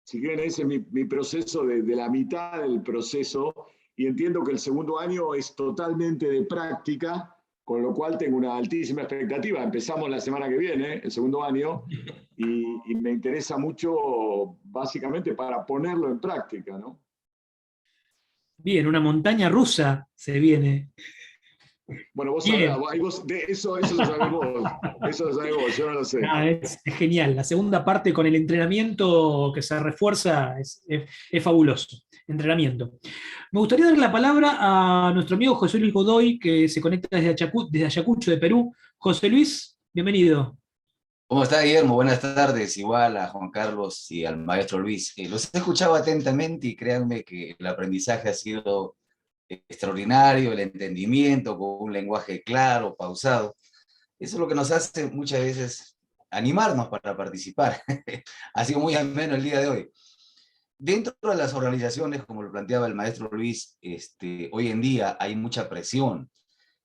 si quieren, ese es mi proceso de la mitad del proceso, y entiendo que el segundo año es totalmente de práctica, con lo cual tengo una altísima expectativa. Empezamos la semana que viene, el segundo año, y me interesa mucho básicamente para ponerlo en práctica, ¿no? Bien, una montaña rusa se viene. Bueno, vos Bien. sabrás, eso lo sabés vos, eso lo sabés vos, yo no lo sé. Ah, es genial. La segunda parte con el entrenamiento que se refuerza es fabuloso. Entrenamiento. Me gustaría dar la palabra a nuestro amigo José Luis Godoy, que se conecta desde Ayacucho, de Perú. José Luis, bienvenido. ¿Cómo está, Guillermo? Buenas tardes, igual a Juan Carlos y al maestro Luis. Los he escuchado atentamente y créanme que el aprendizaje ha sido extraordinario, el entendimiento con un lenguaje claro, pausado. Eso es lo que nos hace muchas veces animarnos para participar. Ha sido muy ameno el día de hoy. Dentro de las organizaciones, como lo planteaba el maestro Luis, hoy en día hay mucha presión,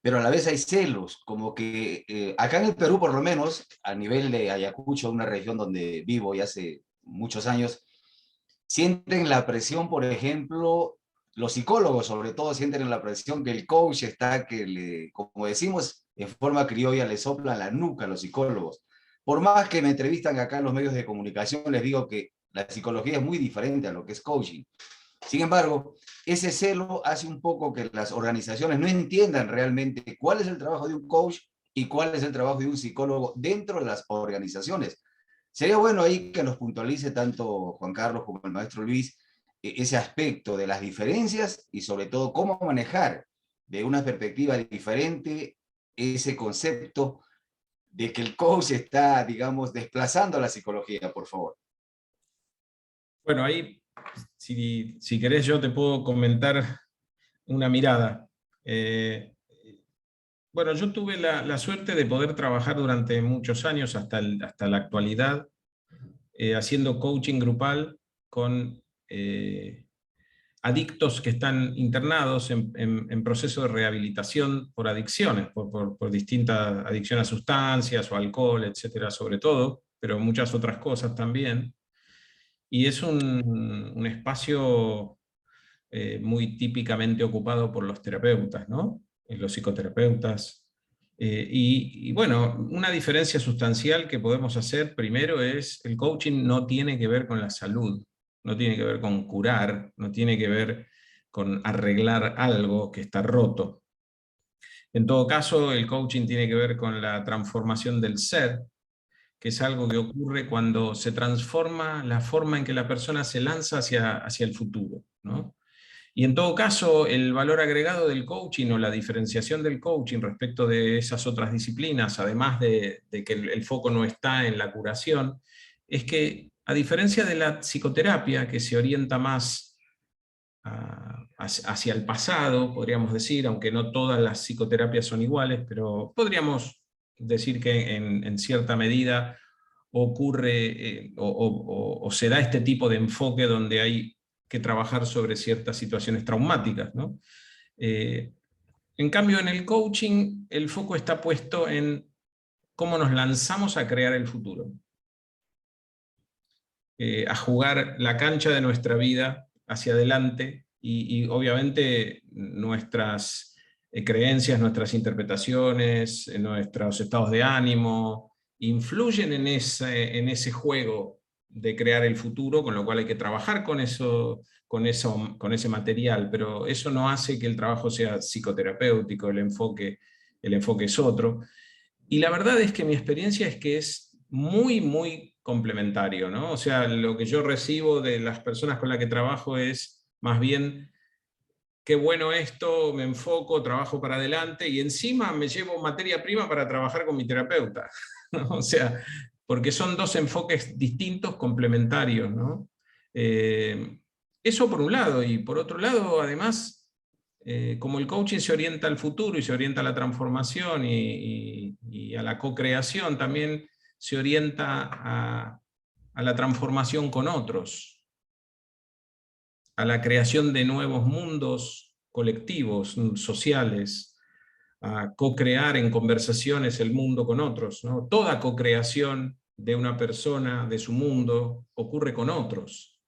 pero a la vez hay celos, como que acá en el Perú, por lo menos, a nivel de Ayacucho, una región donde vivo ya hace muchos años, sienten la presión, por ejemplo, los psicólogos sobre todo sienten la presión que el coach está, como decimos en forma criolla, le soplan la nuca a los psicólogos. Por más que me entrevistan acá en los medios de comunicación, les digo que la psicología es muy diferente a lo que es coaching. Sin embargo, ese celo hace un poco que las organizaciones no entiendan realmente cuál es el trabajo de un coach y cuál es el trabajo de un psicólogo dentro de las organizaciones. Sería bueno ahí que nos puntualice tanto Juan Carlos como el maestro Luis ese aspecto de las diferencias y sobre todo cómo manejar de una perspectiva diferente ese concepto de que el coach está, digamos, desplazando a la psicología, por favor. Bueno, ahí, si querés, yo te puedo comentar una mirada. Bueno, yo tuve la suerte de poder trabajar durante muchos años, hasta la actualidad, haciendo coaching grupal con adictos que están internados en proceso de rehabilitación por adicciones, por distintas adicciones a sustancias o alcohol, etcétera, sobre todo, pero muchas otras cosas también. Y es un espacio muy típicamente ocupado por los terapeutas, ¿no? Los psicoterapeutas. Y bueno, una diferencia sustancial que podemos hacer primero es el coaching no tiene que ver con la salud, no tiene que ver con curar, no tiene que ver con arreglar algo que está roto. En todo caso, el coaching tiene que ver con la transformación del ser, que es algo que ocurre cuando se transforma la forma en que la persona se lanza hacia el futuro, ¿no? Y en todo caso, el valor agregado del coaching o la diferenciación del coaching respecto de esas otras disciplinas, además de que el foco no está en la curación, es que a diferencia de la psicoterapia, que se orienta más hacia el pasado, podríamos decir, aunque no todas las psicoterapias son iguales, pero podríamos decir que en cierta medida ocurre o se da este tipo de enfoque donde hay que trabajar sobre ciertas situaciones traumáticas, ¿no? En cambio, en el coaching, el foco está puesto en cómo nos lanzamos a crear el futuro, a jugar la cancha de nuestra vida hacia adelante y obviamente nuestras creencias, nuestras interpretaciones, nuestros estados de ánimo, influyen en ese juego de crear el futuro, con lo cual hay que trabajar con ese material, pero eso no hace que el trabajo sea psicoterapéutico, el enfoque es otro. Y la verdad es que mi experiencia es que es muy, muy complementario, ¿no? O sea, lo que yo recibo de las personas con las que trabajo es más bien, qué bueno esto, me enfoco, trabajo para adelante y encima me llevo materia prima para trabajar con mi terapeuta, ¿no? O sea, porque son dos enfoques distintos, complementarios, ¿no? Eso por un lado, y por otro lado, además, como el coaching se orienta al futuro y se orienta a la transformación y a la co-creación, también se orienta a la transformación con otros, a la creación de nuevos mundos colectivos, sociales, a co-crear en conversaciones el mundo con otros, ¿no? Toda co-creación de una persona, de su mundo, ocurre con otros,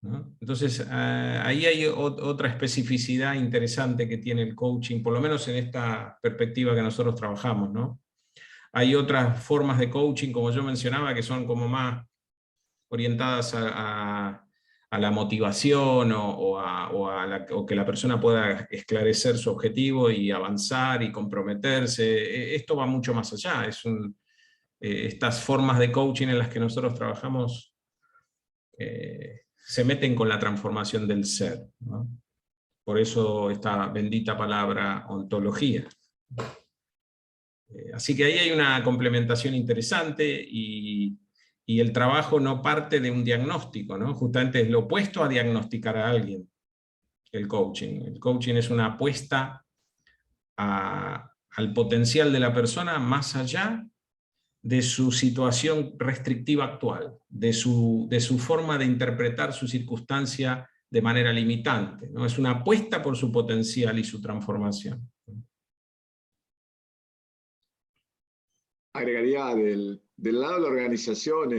¿no? Entonces, ahí hay otra especificidad interesante que tiene el coaching, por lo menos en esta perspectiva que nosotros trabajamos, ¿no? Hay otras formas de coaching, como yo mencionaba, que son como más orientadas a la motivación o que la persona pueda esclarecer su objetivo y avanzar y comprometerse. Esto va mucho más allá. Estas formas de coaching en las que nosotros trabajamos se meten con la transformación del ser, ¿no? Por eso esta bendita palabra ontología. Así que ahí hay una complementación interesante y el trabajo no parte de un diagnóstico, ¿no? Justamente es lo opuesto a diagnosticar a alguien, el coaching. El coaching es una apuesta al potencial de la persona más allá de su situación restrictiva actual, de su forma de interpretar su circunstancia de manera limitante, ¿no? Es una apuesta por su potencial y su transformación. Agregaría del lado de la organización,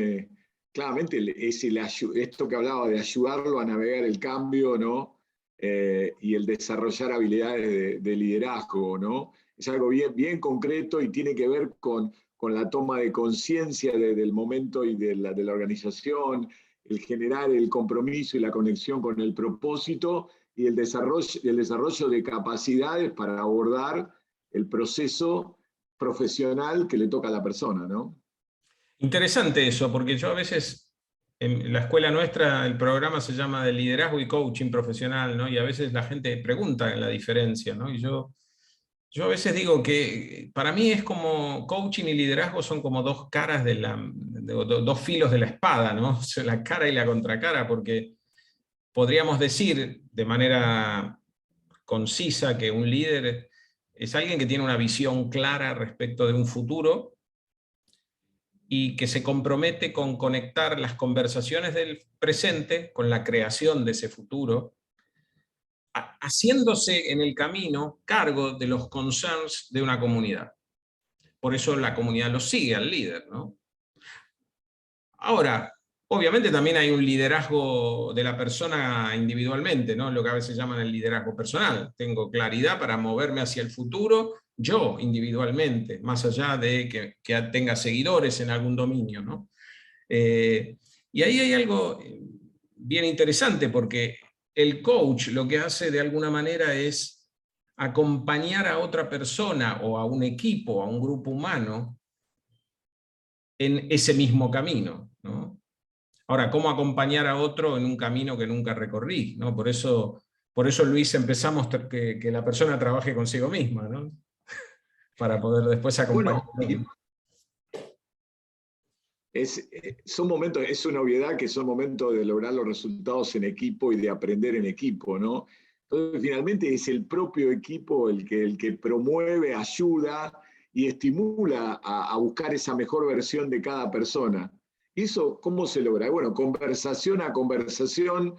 claramente esto que hablaba de ayudarlo a navegar el cambio, ¿no? Y el desarrollar habilidades de liderazgo, ¿no? Es algo bien, bien concreto y tiene que ver con la toma de conciencia del momento y de la organización, el generar el compromiso y la conexión con el propósito y el desarrollo de capacidades para abordar el proceso profesional que le toca a la persona, ¿no? Interesante eso, porque yo a veces, en la escuela nuestra, el programa se llama de liderazgo y coaching profesional, ¿no? Y a veces la gente pregunta la diferencia, ¿no? Y yo a veces digo que para mí es como coaching y liderazgo son como dos caras dos filos de la espada, ¿no? O sea, la cara y la contracara, porque podríamos decir de manera concisa que un líder es alguien que tiene una visión clara respecto de un futuro y que se compromete con conectar las conversaciones del presente con la creación de ese futuro, haciéndose en el camino cargo de los concerns de una comunidad. Por eso la comunidad lo sigue al líder, ¿no? Ahora, obviamente también hay un liderazgo de la persona individualmente, ¿no? Lo que a veces llaman el liderazgo personal. Tengo claridad para moverme hacia el futuro, yo individualmente, más allá de que tenga seguidores en algún dominio, ¿no? Y ahí hay algo bien interesante, porque el coach lo que hace de alguna manera es acompañar a otra persona o a un equipo, a un grupo humano, en ese mismo camino, ¿no? Ahora, ¿cómo acompañar a otro en un camino que nunca recorrí, ¿no? Por eso, Luis, empezamos que la persona trabaje consigo misma, ¿no? Para poder después acompañar. Bueno, son momentos, es una obviedad que son momentos de lograr los resultados en equipo y de aprender en equipo, ¿no? Entonces, finalmente es el propio equipo el que promueve, ayuda y estimula a buscar esa mejor versión de cada persona. ¿Y eso cómo se logra? Bueno, conversación a conversación,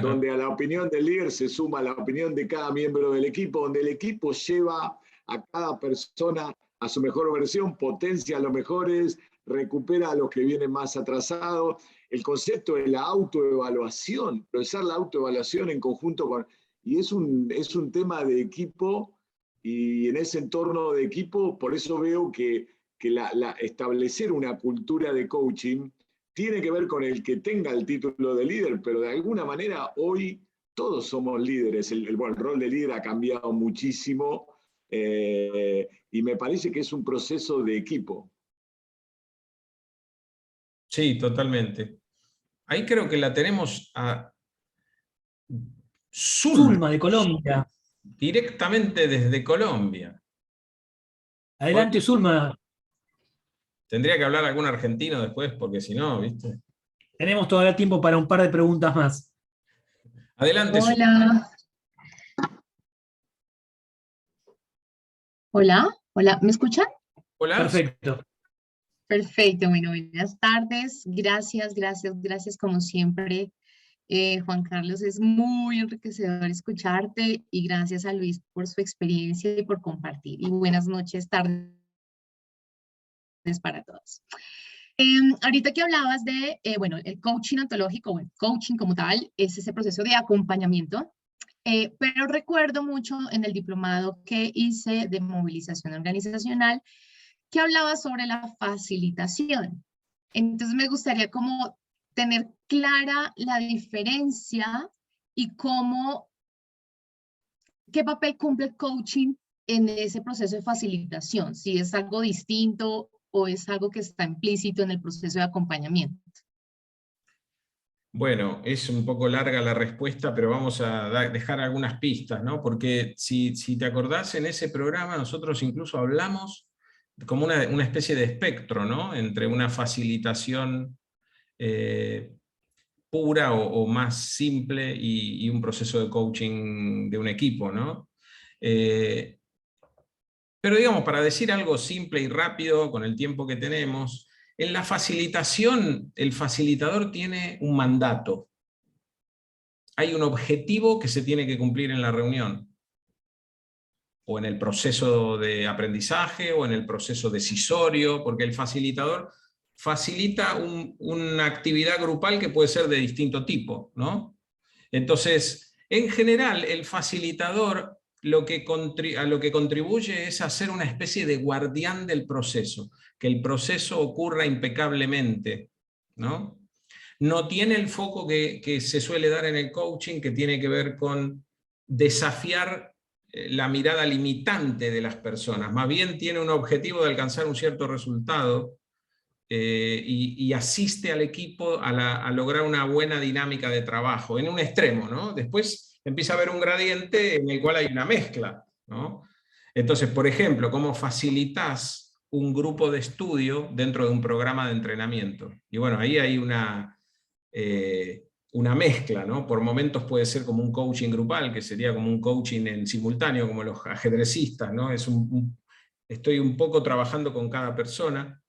donde a la opinión del líder se suma la opinión de cada miembro del equipo, donde el equipo lleva a cada persona a su mejor versión, potencia a los mejores, recupera a los que vienen más atrasados. El concepto de la autoevaluación, procesar la autoevaluación en conjunto con... Y es un tema de equipo, y en ese entorno de equipo, por eso veo que establecer una cultura de coaching tiene que ver con el que tenga el título de líder, pero de alguna manera hoy todos somos líderes. El rol de líder ha cambiado muchísimo, y me parece que es un proceso de equipo. Sí, totalmente. Ahí creo que la tenemos a Zulma de Colombia. directamente desde Colombia. Adelante, Zulma. Tendría que hablar algún argentino después, porque si no, ¿viste? Tenemos todavía tiempo para un par de preguntas más. Adelante. Hola. Hola, hola, ¿me escuchan? Hola. Perfecto. Perfecto, bueno, buenas tardes. Gracias como siempre. Juan Carlos, es muy enriquecedor escucharte y gracias a Luis por su experiencia y por compartir. Y buenas noches, tardes para todos. Ahorita que hablabas de, bueno, el coaching ontológico, bueno, coaching como tal, es ese proceso de acompañamiento, pero recuerdo mucho en el diplomado que hice de movilización organizacional, que hablaba sobre la facilitación. Entonces me gustaría como tener clara la diferencia y cómo, qué papel cumple el coaching en ese proceso de facilitación, si es algo distinto o es algo que está implícito en el proceso de acompañamiento. Bueno, es un poco larga la respuesta, pero vamos a dejar algunas pistas, ¿no? Porque si te acordás, en ese programa nosotros incluso hablamos como una especie de espectro, ¿no? Entre una facilitación pura o más simple y un proceso de coaching de un equipo, ¿no? Pero digamos, para decir algo simple y rápido con el tiempo que tenemos, en la facilitación el facilitador tiene un mandato. Hay un objetivo que se tiene que cumplir en la reunión, o en el proceso de aprendizaje, o en el proceso decisorio, porque el facilitador facilita una actividad grupal que puede ser de distinto tipo, ¿no? Entonces, en general, el facilitador a lo que contribuye es a ser una especie de guardián del proceso, que el proceso ocurra impecablemente, ¿no? No tiene el foco que se suele dar en el coaching, que tiene que ver con desafiar la mirada limitante de las personas. Más bien tiene un objetivo de alcanzar un cierto resultado y asiste al equipo a lograr una buena dinámica de trabajo, en un extremo, ¿no? Después empieza a haber un gradiente en el cual hay una mezcla, ¿no? Entonces, por ejemplo, ¿cómo facilitas un grupo de estudio dentro de un programa de entrenamiento? Y bueno, ahí hay una mezcla, ¿no? Por momentos puede ser como un coaching grupal, que sería como un coaching en simultáneo, como los ajedrecistas, ¿no? Estoy un poco trabajando con cada persona.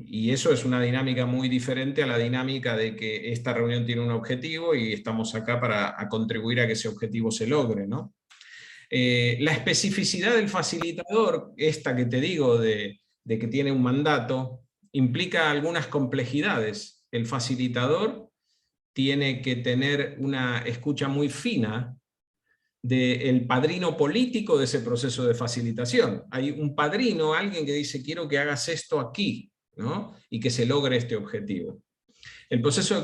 Y eso es una dinámica muy diferente a la dinámica de que esta reunión tiene un objetivo y estamos acá para contribuir a que ese objetivo se logre, ¿no? La especificidad del facilitador, esta que te digo de que tiene un mandato, implica algunas complejidades. El facilitador tiene que tener una escucha muy fina del padrino político de ese proceso de facilitación. Hay un padrino, alguien que dice, quiero que hagas esto aquí, ¿no? Y que se logre este objetivo. En el proceso de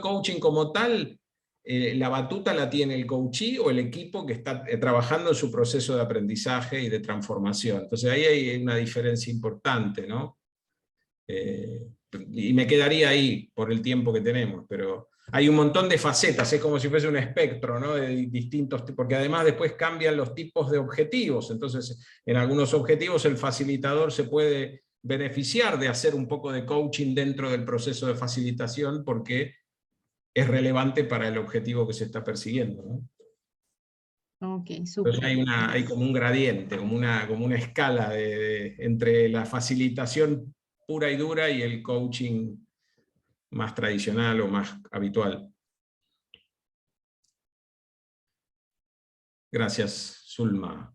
coaching como tal, la batuta la tiene el coachee o el equipo que está trabajando en su proceso de aprendizaje y de transformación. Entonces ahí hay una diferencia importante, ¿no? Y me quedaría ahí por el tiempo que tenemos, pero hay un montón de facetas, es como si fuese un espectro, ¿no? De distintos, porque además después cambian los tipos de objetivos, entonces en algunos objetivos el facilitador se puede beneficiar de hacer un poco de coaching dentro del proceso de facilitación porque es relevante para el objetivo que se está persiguiendo, ¿no? Ok, súper. Entonces hay como un gradiente, como una escala entre la facilitación pura y dura y el coaching más tradicional o más habitual. Gracias, Zulma.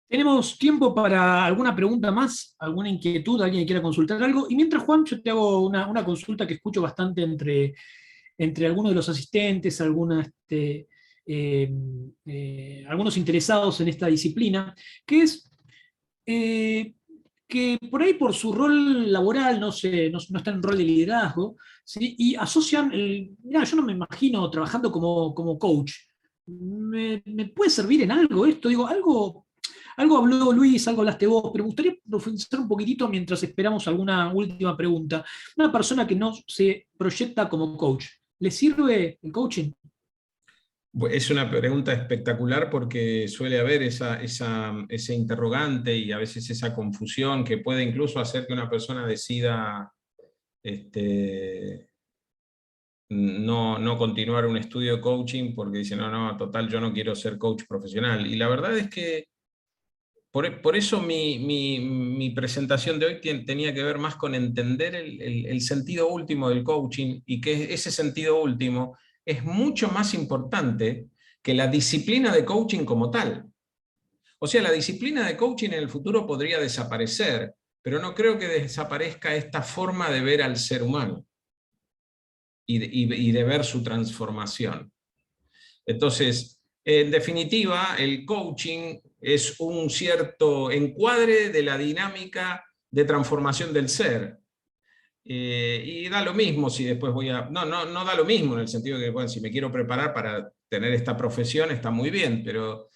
¿Tenemos tiempo para alguna pregunta más? ¿Alguna inquietud? ¿Alguien que quiera consultar algo? Y mientras, Juan, yo te hago una consulta que escucho bastante entre algunos de los asistentes, algunos interesados en esta disciplina, que es que por ahí por su rol laboral no está en rol de liderazgo, ¿sí? Y asocian, mirá, yo no me imagino trabajando como coach. ¿Me puede servir en algo esto? Digo, algo habló Luis, algo hablaste vos, pero me gustaría profundizar un poquitito mientras esperamos alguna última pregunta. Una persona que no se proyecta como coach, ¿le sirve el coaching? Es una pregunta espectacular porque suele haber ese interrogante y a veces esa confusión que puede incluso hacer que una persona decida no continuar un estudio de coaching porque dice, no, total, yo no quiero ser coach profesional. Y la verdad es que por eso mi presentación de hoy tenía que ver más con entender el sentido último del coaching y que ese sentido último es mucho más importante que la disciplina de coaching como tal. O sea, la disciplina de coaching en el futuro podría desaparecer, pero no creo que desaparezca esta forma de ver al ser humano y de ver su transformación. Entonces, en definitiva, el coaching es un cierto encuadre de la dinámica de transformación del ser. Y da lo mismo si después voy a... No da lo mismo en el sentido de que, bueno, si me quiero preparar para tener esta profesión está muy bien, pero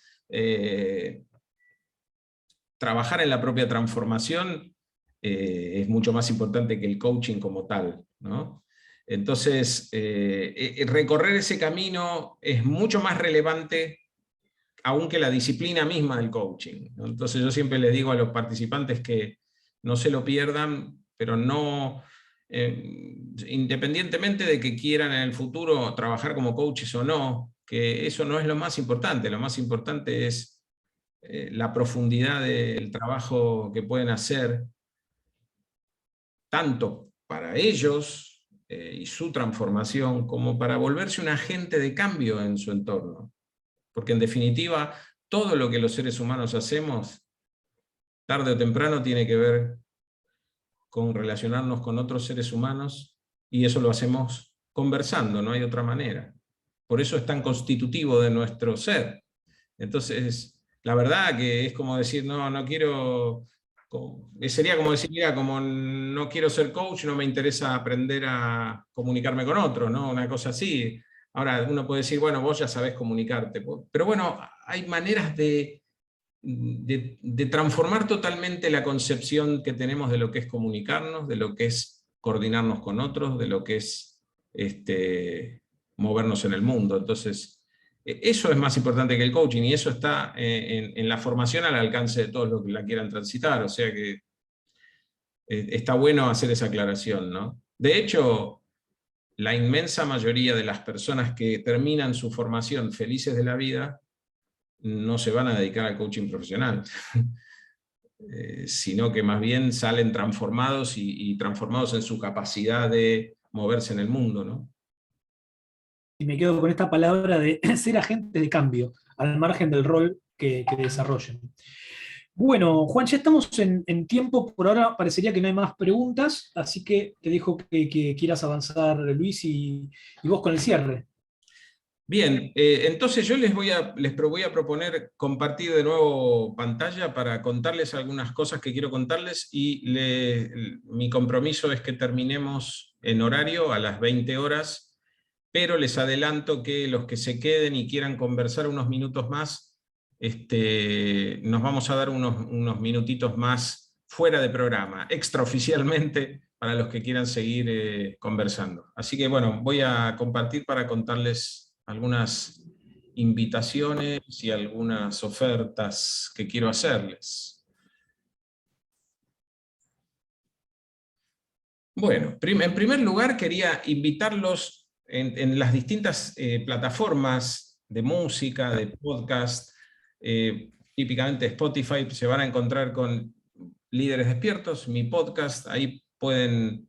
trabajar en la propia transformación es mucho más importante que el coaching como tal, ¿no? Entonces, recorrer ese camino es mucho más relevante aún que la disciplina misma del coaching, ¿no? Entonces yo siempre les digo a los participantes que no se lo pierdan, pero no, independientemente de que quieran en el futuro trabajar como coaches o no, que eso no es lo más importante. Lo más importante es la profundidad del trabajo que pueden hacer, tanto para ellos y su transformación, como para volverse un agente de cambio en su entorno. Porque en definitiva, todo lo que los seres humanos hacemos, tarde o temprano, tiene que ver con relacionarnos con otros seres humanos, y eso lo hacemos conversando, no hay otra manera. Por eso es tan constitutivo de nuestro ser. Entonces, la verdad que es como decir, no quiero... Sería como decir, mira, como no quiero ser coach, no me interesa aprender a comunicarme con otros, ¿no? Una cosa así. Ahora, uno puede decir, bueno, vos ya sabés comunicarte. Pero bueno, hay maneras de transformar totalmente la concepción que tenemos de lo que es comunicarnos, de lo que es coordinarnos con otros, de lo que es movernos en el mundo. Entonces, eso es más importante que el coaching, y eso está en la formación al alcance de todos los que la quieran transitar. O sea que está bueno hacer esa aclaración, ¿no? De hecho, la inmensa mayoría de las personas que terminan su formación felices de la vida no se van a dedicar al coaching profesional, sino que más bien salen transformados y transformados en su capacidad de moverse en el mundo, ¿no? Y me quedo con esta palabra de ser agente de cambio, al margen del rol que desarrollen. Bueno, Juan, ya estamos en tiempo, por ahora parecería que no hay más preguntas, así que te dejo que quieras avanzar, Luis, y vos con el cierre. Bien, entonces yo les voy a proponer compartir de nuevo pantalla para contarles algunas cosas que quiero contarles, y mi compromiso es que terminemos en horario a las 20 horas, pero les adelanto que los que se queden y quieran conversar unos minutos más, nos vamos a dar unos minutitos más fuera de programa, extraoficialmente, para los que quieran seguir conversando. Así que bueno, voy a compartir para contarles algunas invitaciones y algunas ofertas que quiero hacerles. Bueno, en primer lugar quería invitarlos en las distintas plataformas de música, de podcast, típicamente Spotify, se van a encontrar con Líderes Despiertos, mi podcast. Ahí pueden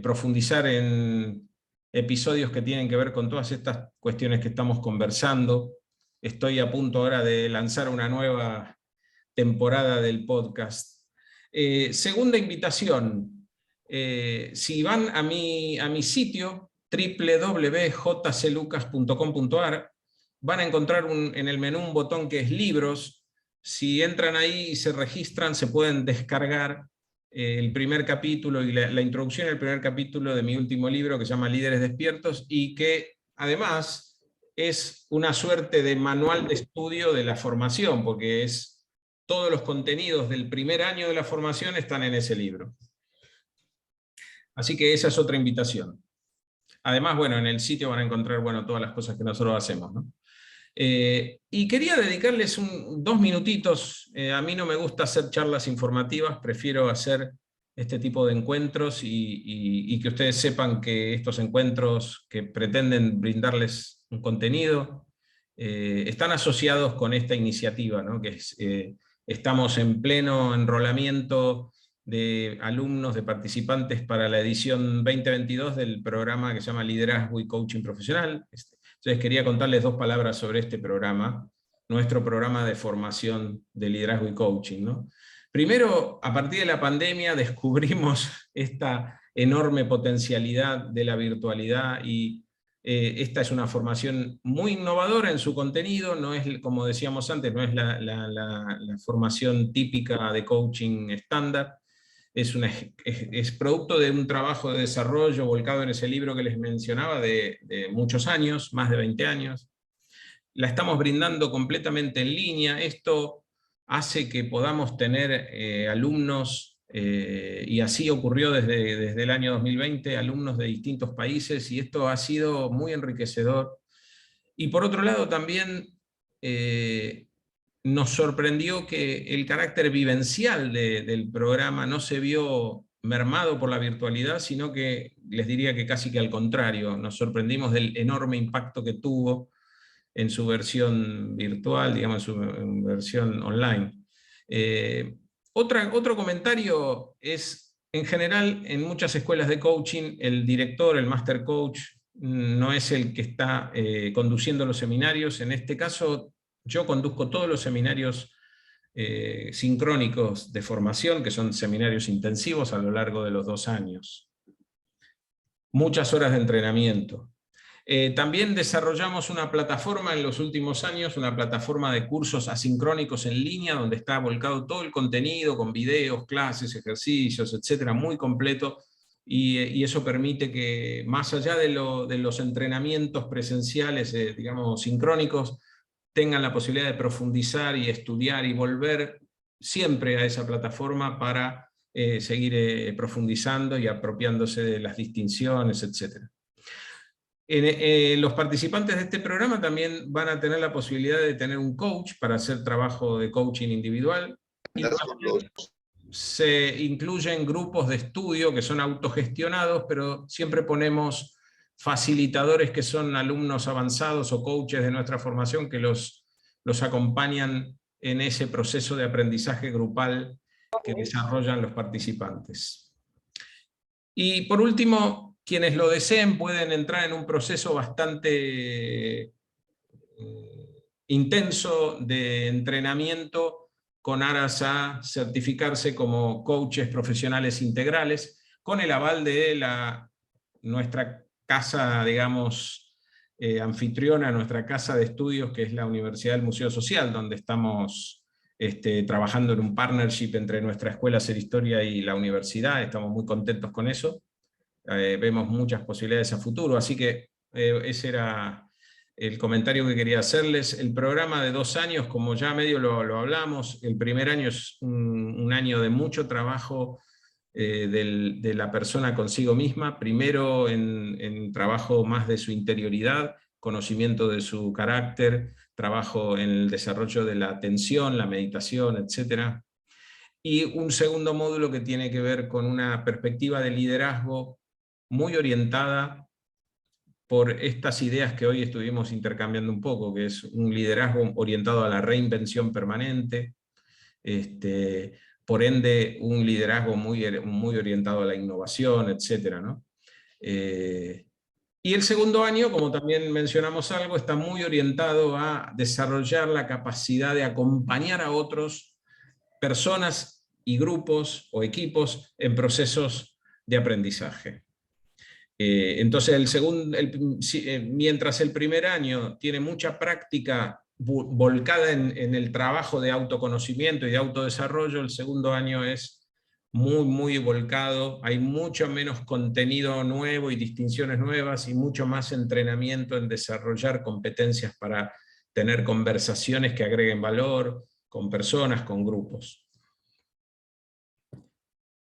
profundizar en episodios que tienen que ver con todas estas cuestiones que estamos conversando. Estoy a punto ahora de lanzar una nueva temporada del podcast. Segunda invitación, si van a mi sitio www.jclucas.com.ar, van a encontrar en el menú un botón que es libros. Si entran ahí y se registran, se pueden descargar el primer capítulo y la introducción al primer capítulo de mi último libro, que se llama Líderes Despiertos, y que además es una suerte de manual de estudio de la formación, porque todos los contenidos del primer año de la formación están en ese libro. Así que esa es otra invitación. Además, bueno, en el sitio van a encontrar, bueno, todas las cosas que nosotros hacemos, ¿no? Y quería dedicarles 2 minutitos. A mí no me gusta hacer charlas informativas, prefiero hacer este tipo de encuentros y que ustedes sepan que estos encuentros que pretenden brindarles un contenido están asociados con esta iniciativa, ¿no? Que estamos en pleno enrolamiento de alumnos, de participantes para la edición 2022 del programa que se llama Liderazgo y Coaching Profesional. Entonces quería contarles 2 palabras sobre este programa, nuestro programa de formación de liderazgo y coaching, ¿no? Primero, a partir de la pandemia descubrimos esta enorme potencialidad de la virtualidad y esta es una formación muy innovadora en su contenido, no es, como decíamos antes, no es la formación típica de coaching estándar, es producto de un trabajo de desarrollo volcado en ese libro que les mencionaba de muchos años, más de 20 años. La estamos brindando completamente en línea. Esto hace que podamos tener alumnos, y así ocurrió desde el año 2020, alumnos de distintos países, y esto ha sido muy enriquecedor. Y por otro lado también nos sorprendió que el carácter vivencial del programa no se vio mermado por la virtualidad, sino que les diría que casi que al contrario, nos sorprendimos del enorme impacto que tuvo en su versión virtual, digamos, en su versión online. Otro comentario es, en general, en muchas escuelas de coaching, el director, el master coach, no es el que está conduciendo los seminarios. En este caso, yo conduzco todos los seminarios sincrónicos de formación, que son seminarios intensivos a lo largo de los 2 años. Muchas horas de entrenamiento. También desarrollamos una plataforma en los últimos años, una plataforma de cursos asincrónicos en línea, donde está volcado todo el contenido, con videos, clases, ejercicios, etcétera, muy completo, y eso permite que, más allá de los entrenamientos presenciales, digamos, sincrónicos, tengan la posibilidad de profundizar y estudiar y volver siempre a esa plataforma para seguir profundizando y apropiándose de las distinciones, etcétera. Los participantes de este programa también van a tener la posibilidad de tener un coach para hacer trabajo de coaching individual. Y también se incluyen grupos de estudio que son autogestionados, pero siempre ponemos facilitadores que son alumnos avanzados o coaches de nuestra formación que los acompañan en ese proceso de aprendizaje grupal que desarrollan los participantes. Y por último, quienes lo deseen pueden entrar en un proceso bastante intenso de entrenamiento con aras a certificarse como coaches profesionales integrales, con el aval de nuestra casa, digamos, anfitriona, nuestra casa de estudios, que es la Universidad del Museo Social, donde estamos trabajando en un partnership entre nuestra Escuela Hacer Historia y la universidad. Estamos muy contentos con eso. Vemos muchas posibilidades a futuro, así que ese era el comentario que quería hacerles. El programa de 2 años, como ya medio lo hablamos, el primer año es un año de mucho trabajo de la persona consigo misma, primero en trabajo más de su interioridad, conocimiento de su carácter, trabajo en el desarrollo de la atención, la meditación, etc. Y un segundo módulo que tiene que ver con una perspectiva de liderazgo muy orientada por estas ideas que hoy estuvimos intercambiando un poco, que es un liderazgo orientado a la reinvención permanente, por ende un liderazgo muy orientado a la innovación, etc., ¿no? Y el segundo año, como también mencionamos algo, está muy orientado a desarrollar la capacidad de acompañar a otros, personas y grupos o equipos en procesos de aprendizaje. Entonces, mientras el primer año tiene mucha práctica volcada en el trabajo de autoconocimiento y de autodesarrollo, el segundo año es muy volcado, hay mucho menos contenido nuevo y distinciones nuevas y mucho más entrenamiento en desarrollar competencias para tener conversaciones que agreguen valor con personas, con grupos.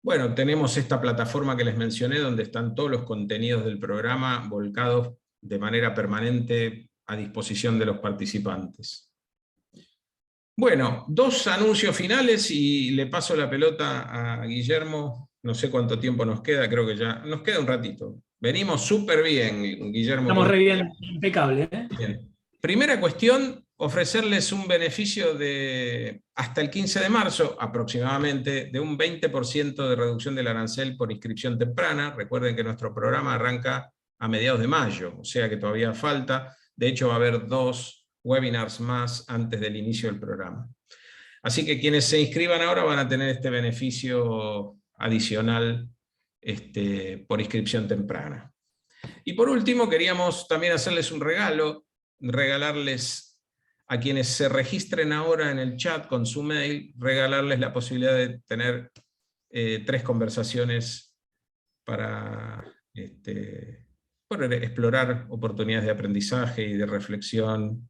Bueno, tenemos esta plataforma que les mencioné donde están todos los contenidos del programa volcados de manera permanente a disposición de los participantes. Bueno, 2 anuncios finales y le paso la pelota a Guillermo. No sé cuánto tiempo nos queda, creo que ya nos queda un ratito. Venimos súper bien, Guillermo. Estamos re bien, impecable. Bien. Primera cuestión, ofrecerles un beneficio de hasta el 15 de marzo aproximadamente de un 20% de reducción del arancel por inscripción temprana. Recuerden que nuestro programa arranca a mediados de mayo, o sea que todavía falta. De hecho va a haber 2 webinars más antes del inicio del programa. Así que quienes se inscriban ahora van a tener este beneficio adicional por inscripción temprana. Y por último, queríamos también hacerles un regalo, regalarles a quienes se registren ahora en el chat con su mail, regalarles la posibilidad de tener 3 conversaciones para explorar oportunidades de aprendizaje y de reflexión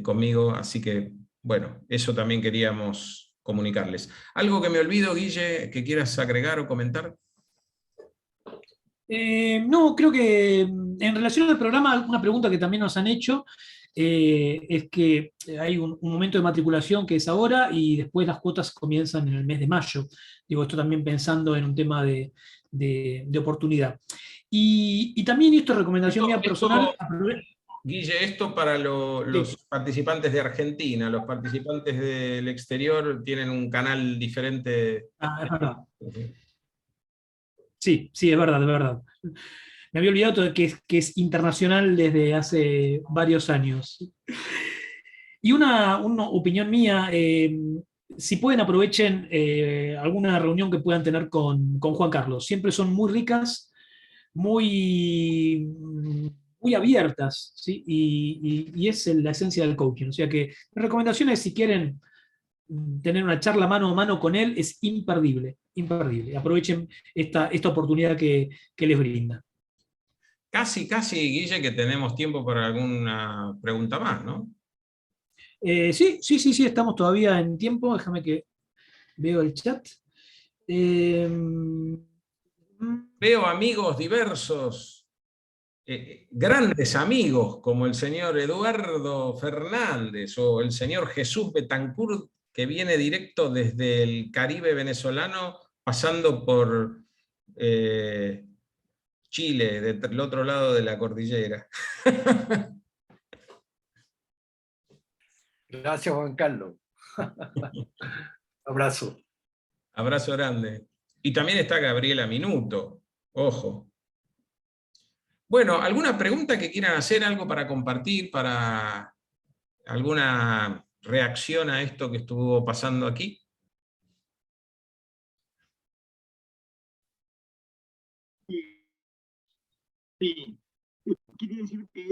conmigo. Así que, bueno, eso también queríamos comunicarles. ¿Algo que me olvido, Guille, que quieras agregar o comentar? No, creo que en relación al programa, una pregunta que también nos han hecho es que hay un momento de matriculación que es ahora y después las cuotas comienzan en el mes de mayo. Digo, esto también pensando en un tema de oportunidad. Y también esto es recomendación mía personal. Guille, esto para los participantes de Argentina. Los participantes del exterior tienen un canal diferente. Ah, es verdad. Sí, es verdad, es verdad. Me había olvidado de que es internacional desde hace varios años. Y una opinión mía, si pueden aprovechen alguna reunión que puedan tener con Juan Carlos. Siempre son muy ricas, muy abiertas, ¿sí? Y es la esencia del coaching. O sea que mi recomendación es, si quieren tener una charla mano a mano con él, es imperdible, imperdible. Aprovechen esta oportunidad que les brinda. Casi, Guille, que tenemos tiempo para alguna pregunta más, ¿no? Sí, estamos todavía en tiempo. Déjame que veo el chat. Veo amigos diversos, grandes amigos, como el señor Eduardo Fernández o el señor Jesús Betancourt, que viene directo desde el Caribe venezolano, pasando por Chile, del otro lado de la cordillera. Gracias, Juan Carlos. Abrazo. Abrazo grande. Y también está Gabriela Minuto, ojo. Bueno, ¿alguna pregunta que quieran hacer, algo para compartir, para alguna reacción a esto que estuvo pasando aquí? Sí, quería decir que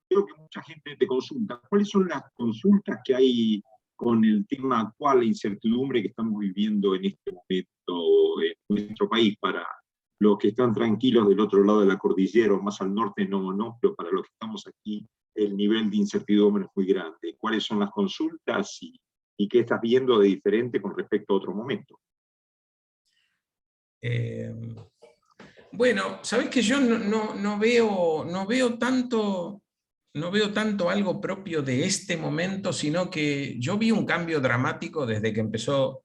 creo que mucha gente te consulta. ¿Cuáles son las consultas que hay con el tema actual, la incertidumbre que estamos viviendo en este momento en nuestro país? Para los que están tranquilos del otro lado de la cordillera, o más al norte no, pero para los que estamos aquí, el nivel de incertidumbre es muy grande. ¿Cuáles son las consultas y qué estás viendo de diferente con respecto a otro momento? Bueno, sabés que yo no veo tanto algo propio de este momento, sino que yo vi un cambio dramático desde que empezó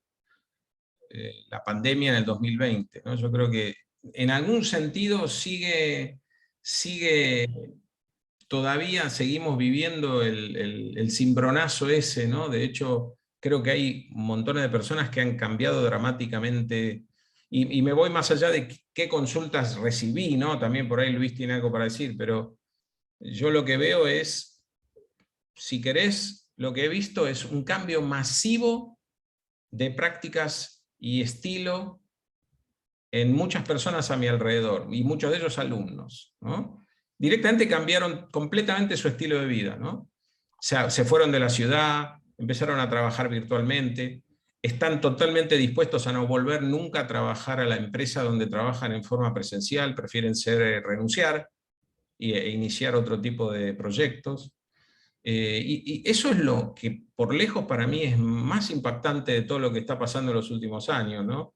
la pandemia en el 2020, ¿no? Yo creo que en algún sentido todavía seguimos viviendo el cimbronazo ese, ¿no? De hecho, creo que hay montones de personas que han cambiado dramáticamente. Y me voy más allá de qué consultas recibí, ¿no? También por ahí Luis tiene algo para decir, pero yo lo que veo es, si querés, lo que he visto es un cambio masivo de prácticas y estilo en muchas personas a mi alrededor, y muchos de ellos alumnos, ¿no? Directamente cambiaron completamente su estilo de vida, ¿no? O sea, se fueron de la ciudad, empezaron a trabajar virtualmente, están totalmente dispuestos a no volver nunca a trabajar a la empresa donde trabajan en forma presencial, prefieren renunciar e iniciar otro tipo de proyectos. Y eso es lo que por lejos para mí es más impactante de todo lo que está pasando en los últimos años, ¿no?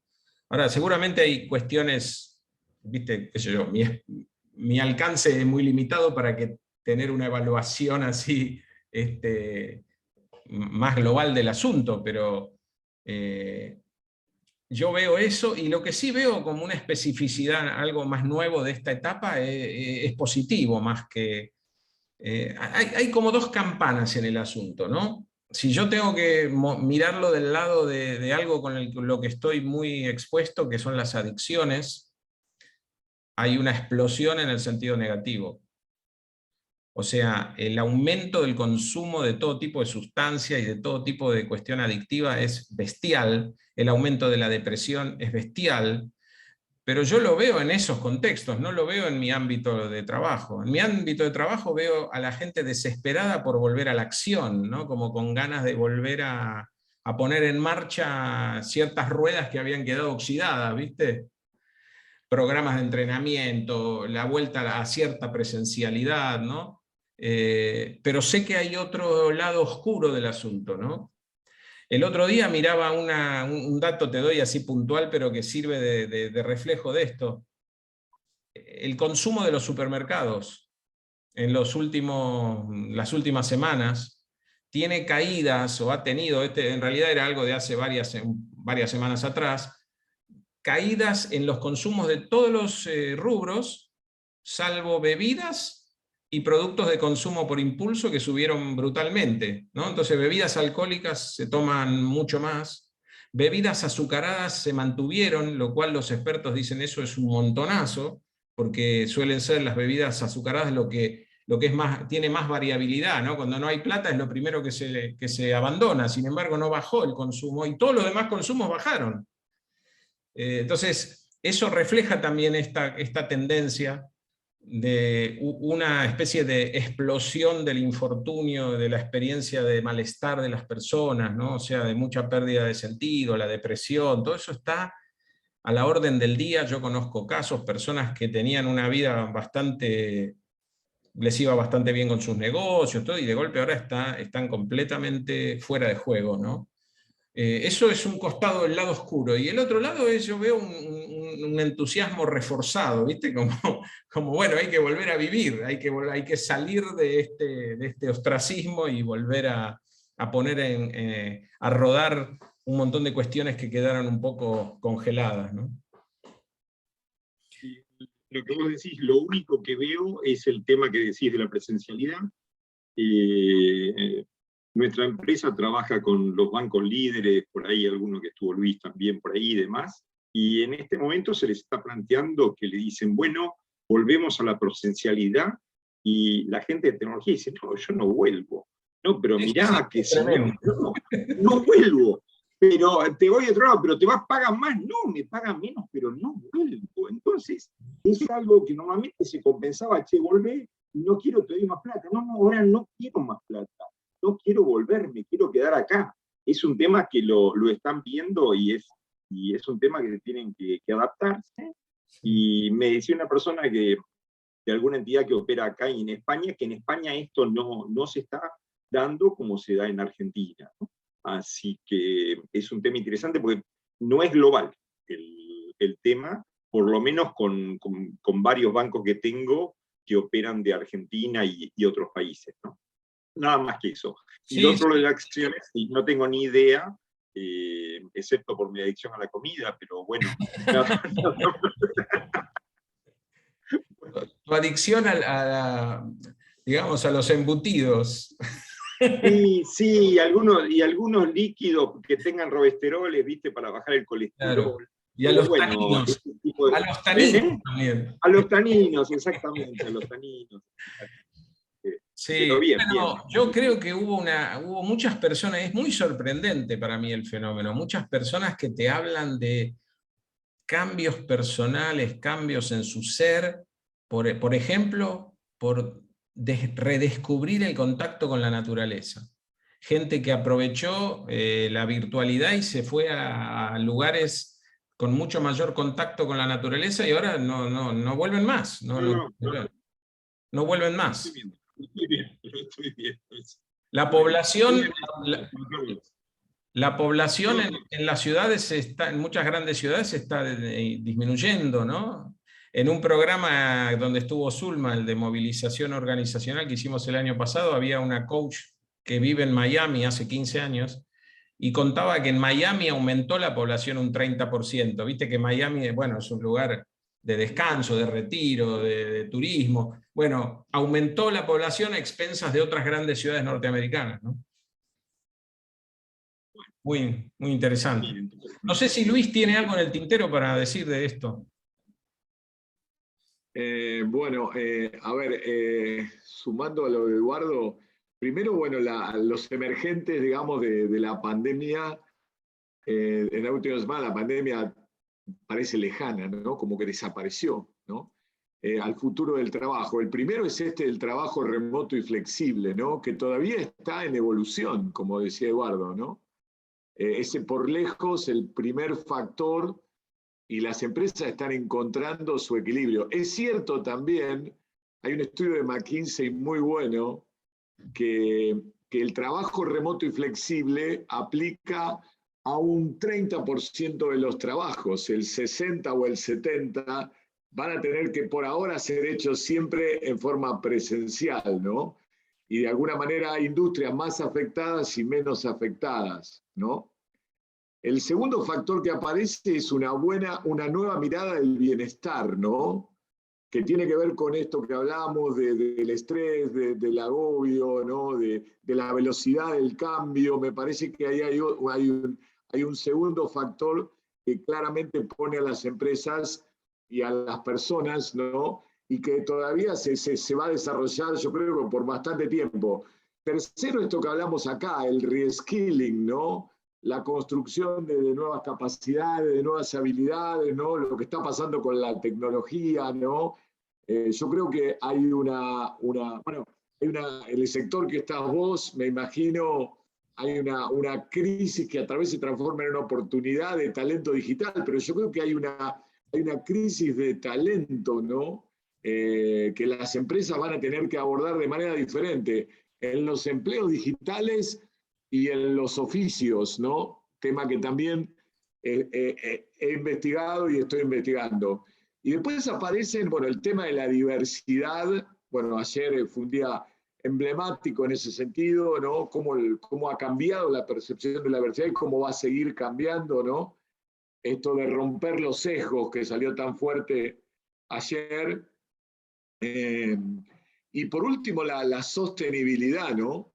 Ahora, seguramente hay cuestiones, viste, qué sé yo, mi alcance es muy limitado para tener una evaluación así más global del asunto, pero yo veo eso, y lo que sí veo como una especificidad, algo más nuevo de esta etapa, es positivo, más que... hay como dos campanas en el asunto, ¿no? Si yo tengo que mirarlo del lado de algo con lo que estoy muy expuesto, que son las adicciones, hay una explosión en el sentido negativo. O sea, el aumento del consumo de todo tipo de sustancia y de todo tipo de cuestión adictiva es bestial, el aumento de la depresión es bestial, pero yo lo veo en esos contextos, no lo veo en mi ámbito de trabajo. En mi ámbito de trabajo veo a la gente desesperada por volver a la acción, ¿no? Como con ganas de volver a poner en marcha ciertas ruedas que habían quedado oxidadas, ¿viste? Programas de entrenamiento, la vuelta a cierta presencialidad, ¿no? Pero sé que hay otro lado oscuro del asunto, ¿no? El otro día miraba un dato, te doy así puntual, pero que sirve de reflejo de esto. El consumo de los supermercados en las últimas semanas tiene caídas, o ha tenido, en realidad era algo de hace varias semanas atrás, caídas en los consumos de todos los rubros, salvo bebidas y productos de consumo por impulso que subieron brutalmente, ¿no? Entonces bebidas alcohólicas se toman mucho más, bebidas azucaradas se mantuvieron, lo cual los expertos dicen eso es un montonazo, porque suelen ser las bebidas azucaradas lo que es más, tiene más variabilidad, ¿no? Cuando no hay plata es lo primero que se abandona, sin embargo no bajó el consumo y todos los demás consumos bajaron. Entonces, eso refleja también esta tendencia de una especie de explosión del infortunio, de la experiencia de malestar de las personas, ¿no? O sea, de mucha pérdida de sentido, la depresión, todo eso está a la orden del día. Yo conozco casos, personas que tenían una vida les iba bastante bien con sus negocios, todo, y de golpe ahora están completamente fuera de juego, ¿no? Eso es un costado del lado oscuro. Y el otro lado es, yo veo un entusiasmo reforzado, ¿viste? Como, bueno, hay que volver a vivir, hay que salir de este ostracismo y volver a poner a rodar un montón de cuestiones que quedaron un poco congeladas, ¿no? Lo que vos decís, lo único que veo es el tema que decís de la presencialidad. Nuestra empresa trabaja con los bancos líderes, por ahí alguno que estuvo Luis también por ahí y demás, y en este momento se les está planteando que le dicen, bueno, volvemos a la presencialidad, y la gente de tecnología dice, no, yo no vuelvo. No, pero mirá, que si no vuelvo, pero te voy a otro lado, pero pagan más. No, me pagan menos, pero no vuelvo. Entonces, es algo que normalmente se compensaba, che, volvé, no quiero te doy más plata. No, ahora no quiero más plata. No quiero volver, me quiero quedar acá. Es un tema que lo están viendo y es un tema que tienen que adaptarse. Y me decía una persona de alguna entidad que opera acá y en España, que en España esto no se está dando como se da en Argentina, ¿no? Así que es un tema interesante porque no es global el tema, por lo menos con varios bancos que tengo que operan de Argentina y otros países, ¿no? Nada más que eso. Y lo otro de las acciones, no tengo ni idea, excepto por mi adicción a la comida, pero bueno. Tu adicción digamos, a los embutidos. Sí, algunos líquidos que tengan robesteroles, ¿viste? Para bajar el colesterol. Claro. Y a los taninos. A los taninos también. A los taninos, exactamente, a los taninos. Sí, pero bien. Yo creo que hubo muchas personas, es muy sorprendente para mí el fenómeno, muchas personas que te hablan de cambios personales, cambios en su ser, por ejemplo, por redescubrir el contacto con la naturaleza. Gente que aprovechó la virtualidad y se fue a lugares con mucho mayor contacto con la naturaleza y ahora no vuelven más. No vuelven más. Estoy bien. La población en las ciudades, en muchas grandes ciudades, está disminuyendo, ¿no? En un programa donde estuvo Zulma, el de movilización organizacional que hicimos el año pasado, había una coach que vive en Miami hace 15 años y contaba que en Miami aumentó la población un 30%. Viste que Miami, bueno, es un lugar de descanso, de retiro, de turismo. Bueno, aumentó la población a expensas de otras grandes ciudades norteamericanas, ¿no? Muy, muy interesante. No sé si Luis tiene algo en el tintero para decir de esto. A ver, sumando a lo de Eduardo, primero, bueno, los emergentes, digamos, de la pandemia, en la última semana la pandemia parece lejana, ¿no? Como que desapareció, ¿no? Al futuro del trabajo. El primero es el trabajo remoto y flexible, ¿no? Que todavía está en evolución, como decía Eduardo, ¿no? Ese por lejos el primer factor, y las empresas están encontrando su equilibrio. Es cierto también, hay un estudio de McKinsey muy bueno, que el trabajo remoto y flexible aplica a un 30% de los trabajos, el 60 o el 70 van a tener que por ahora ser hechos siempre en forma presencial, ¿no? Y de alguna manera hay industrias más afectadas y menos afectadas, ¿no? El segundo factor que aparece es una nueva mirada del bienestar, ¿no? Que tiene que ver con esto que hablamos del estrés, del agobio, ¿no? De la velocidad del cambio. Me parece que ahí hay un segundo factor que claramente pone a las empresas y a las personas, ¿no? Y que todavía se va a desarrollar, yo creo que por bastante tiempo. Tercero, esto que hablamos acá, el reskilling, ¿no? La construcción de nuevas capacidades, de nuevas habilidades, ¿no? Lo que está pasando con la tecnología, ¿no? Yo creo que hay en el sector que estás vos, me imagino, hay una crisis que a través se transforma en una oportunidad de talento digital, pero yo creo que hay una crisis de talento, ¿no? Que las empresas van a tener que abordar de manera diferente en los empleos digitales y en los oficios, ¿no? Tema que también he investigado y estoy investigando. Y después aparecen, bueno, el tema de la diversidad. Bueno, ayer fue un día emblemático en ese sentido, ¿no? Cómo ha cambiado la percepción de la diversidad y cómo va a seguir cambiando, ¿no? Esto de romper los sesgos que salió tan fuerte ayer. Y por último, la sostenibilidad, ¿no?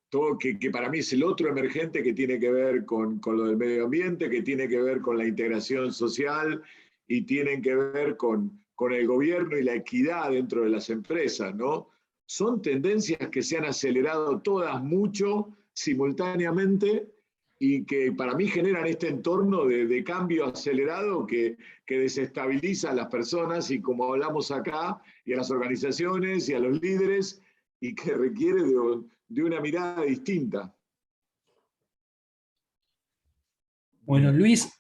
Todo que para mí es el otro emergente que tiene que ver con lo del medio ambiente, que tiene que ver con la integración social y tienen que ver con el gobierno y la equidad dentro de las empresas, ¿no? Son tendencias que se han acelerado todas mucho simultáneamente y que para mí generan este entorno de cambio acelerado que desestabiliza a las personas y, como hablamos acá, y a las organizaciones y a los líderes, y que requiere de una mirada distinta. Bueno, Luis,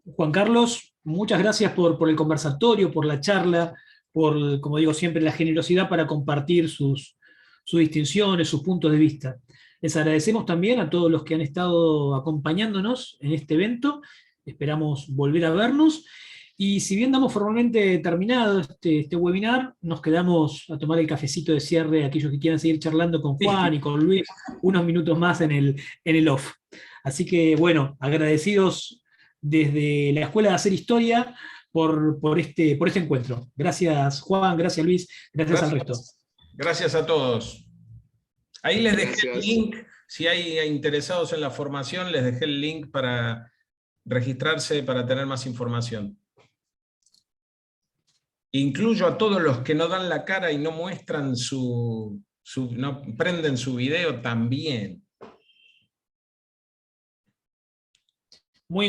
Juan Carlos, muchas gracias por el conversatorio, por la charla, por, como digo siempre, la generosidad para compartir sus distinciones, sus puntos de vista. Les agradecemos también a todos los que han estado acompañándonos en este evento. Esperamos volver a vernos. Y si bien damos formalmente terminado este webinar, nos quedamos a tomar el cafecito de cierre, aquellos que quieran seguir charlando con Juan y con Luis, unos minutos más en el off. Así que, bueno, agradecidos desde la Escuela de Hacer Historia por este encuentro. Gracias, Juan, gracias, Luis, gracias al resto. Gracias a todos. Ahí les dejé el link, si hay interesados en la formación, les dejé el link para registrarse, para tener más información. Incluyo a todos los que no dan la cara y no muestran no prenden su video también. Muy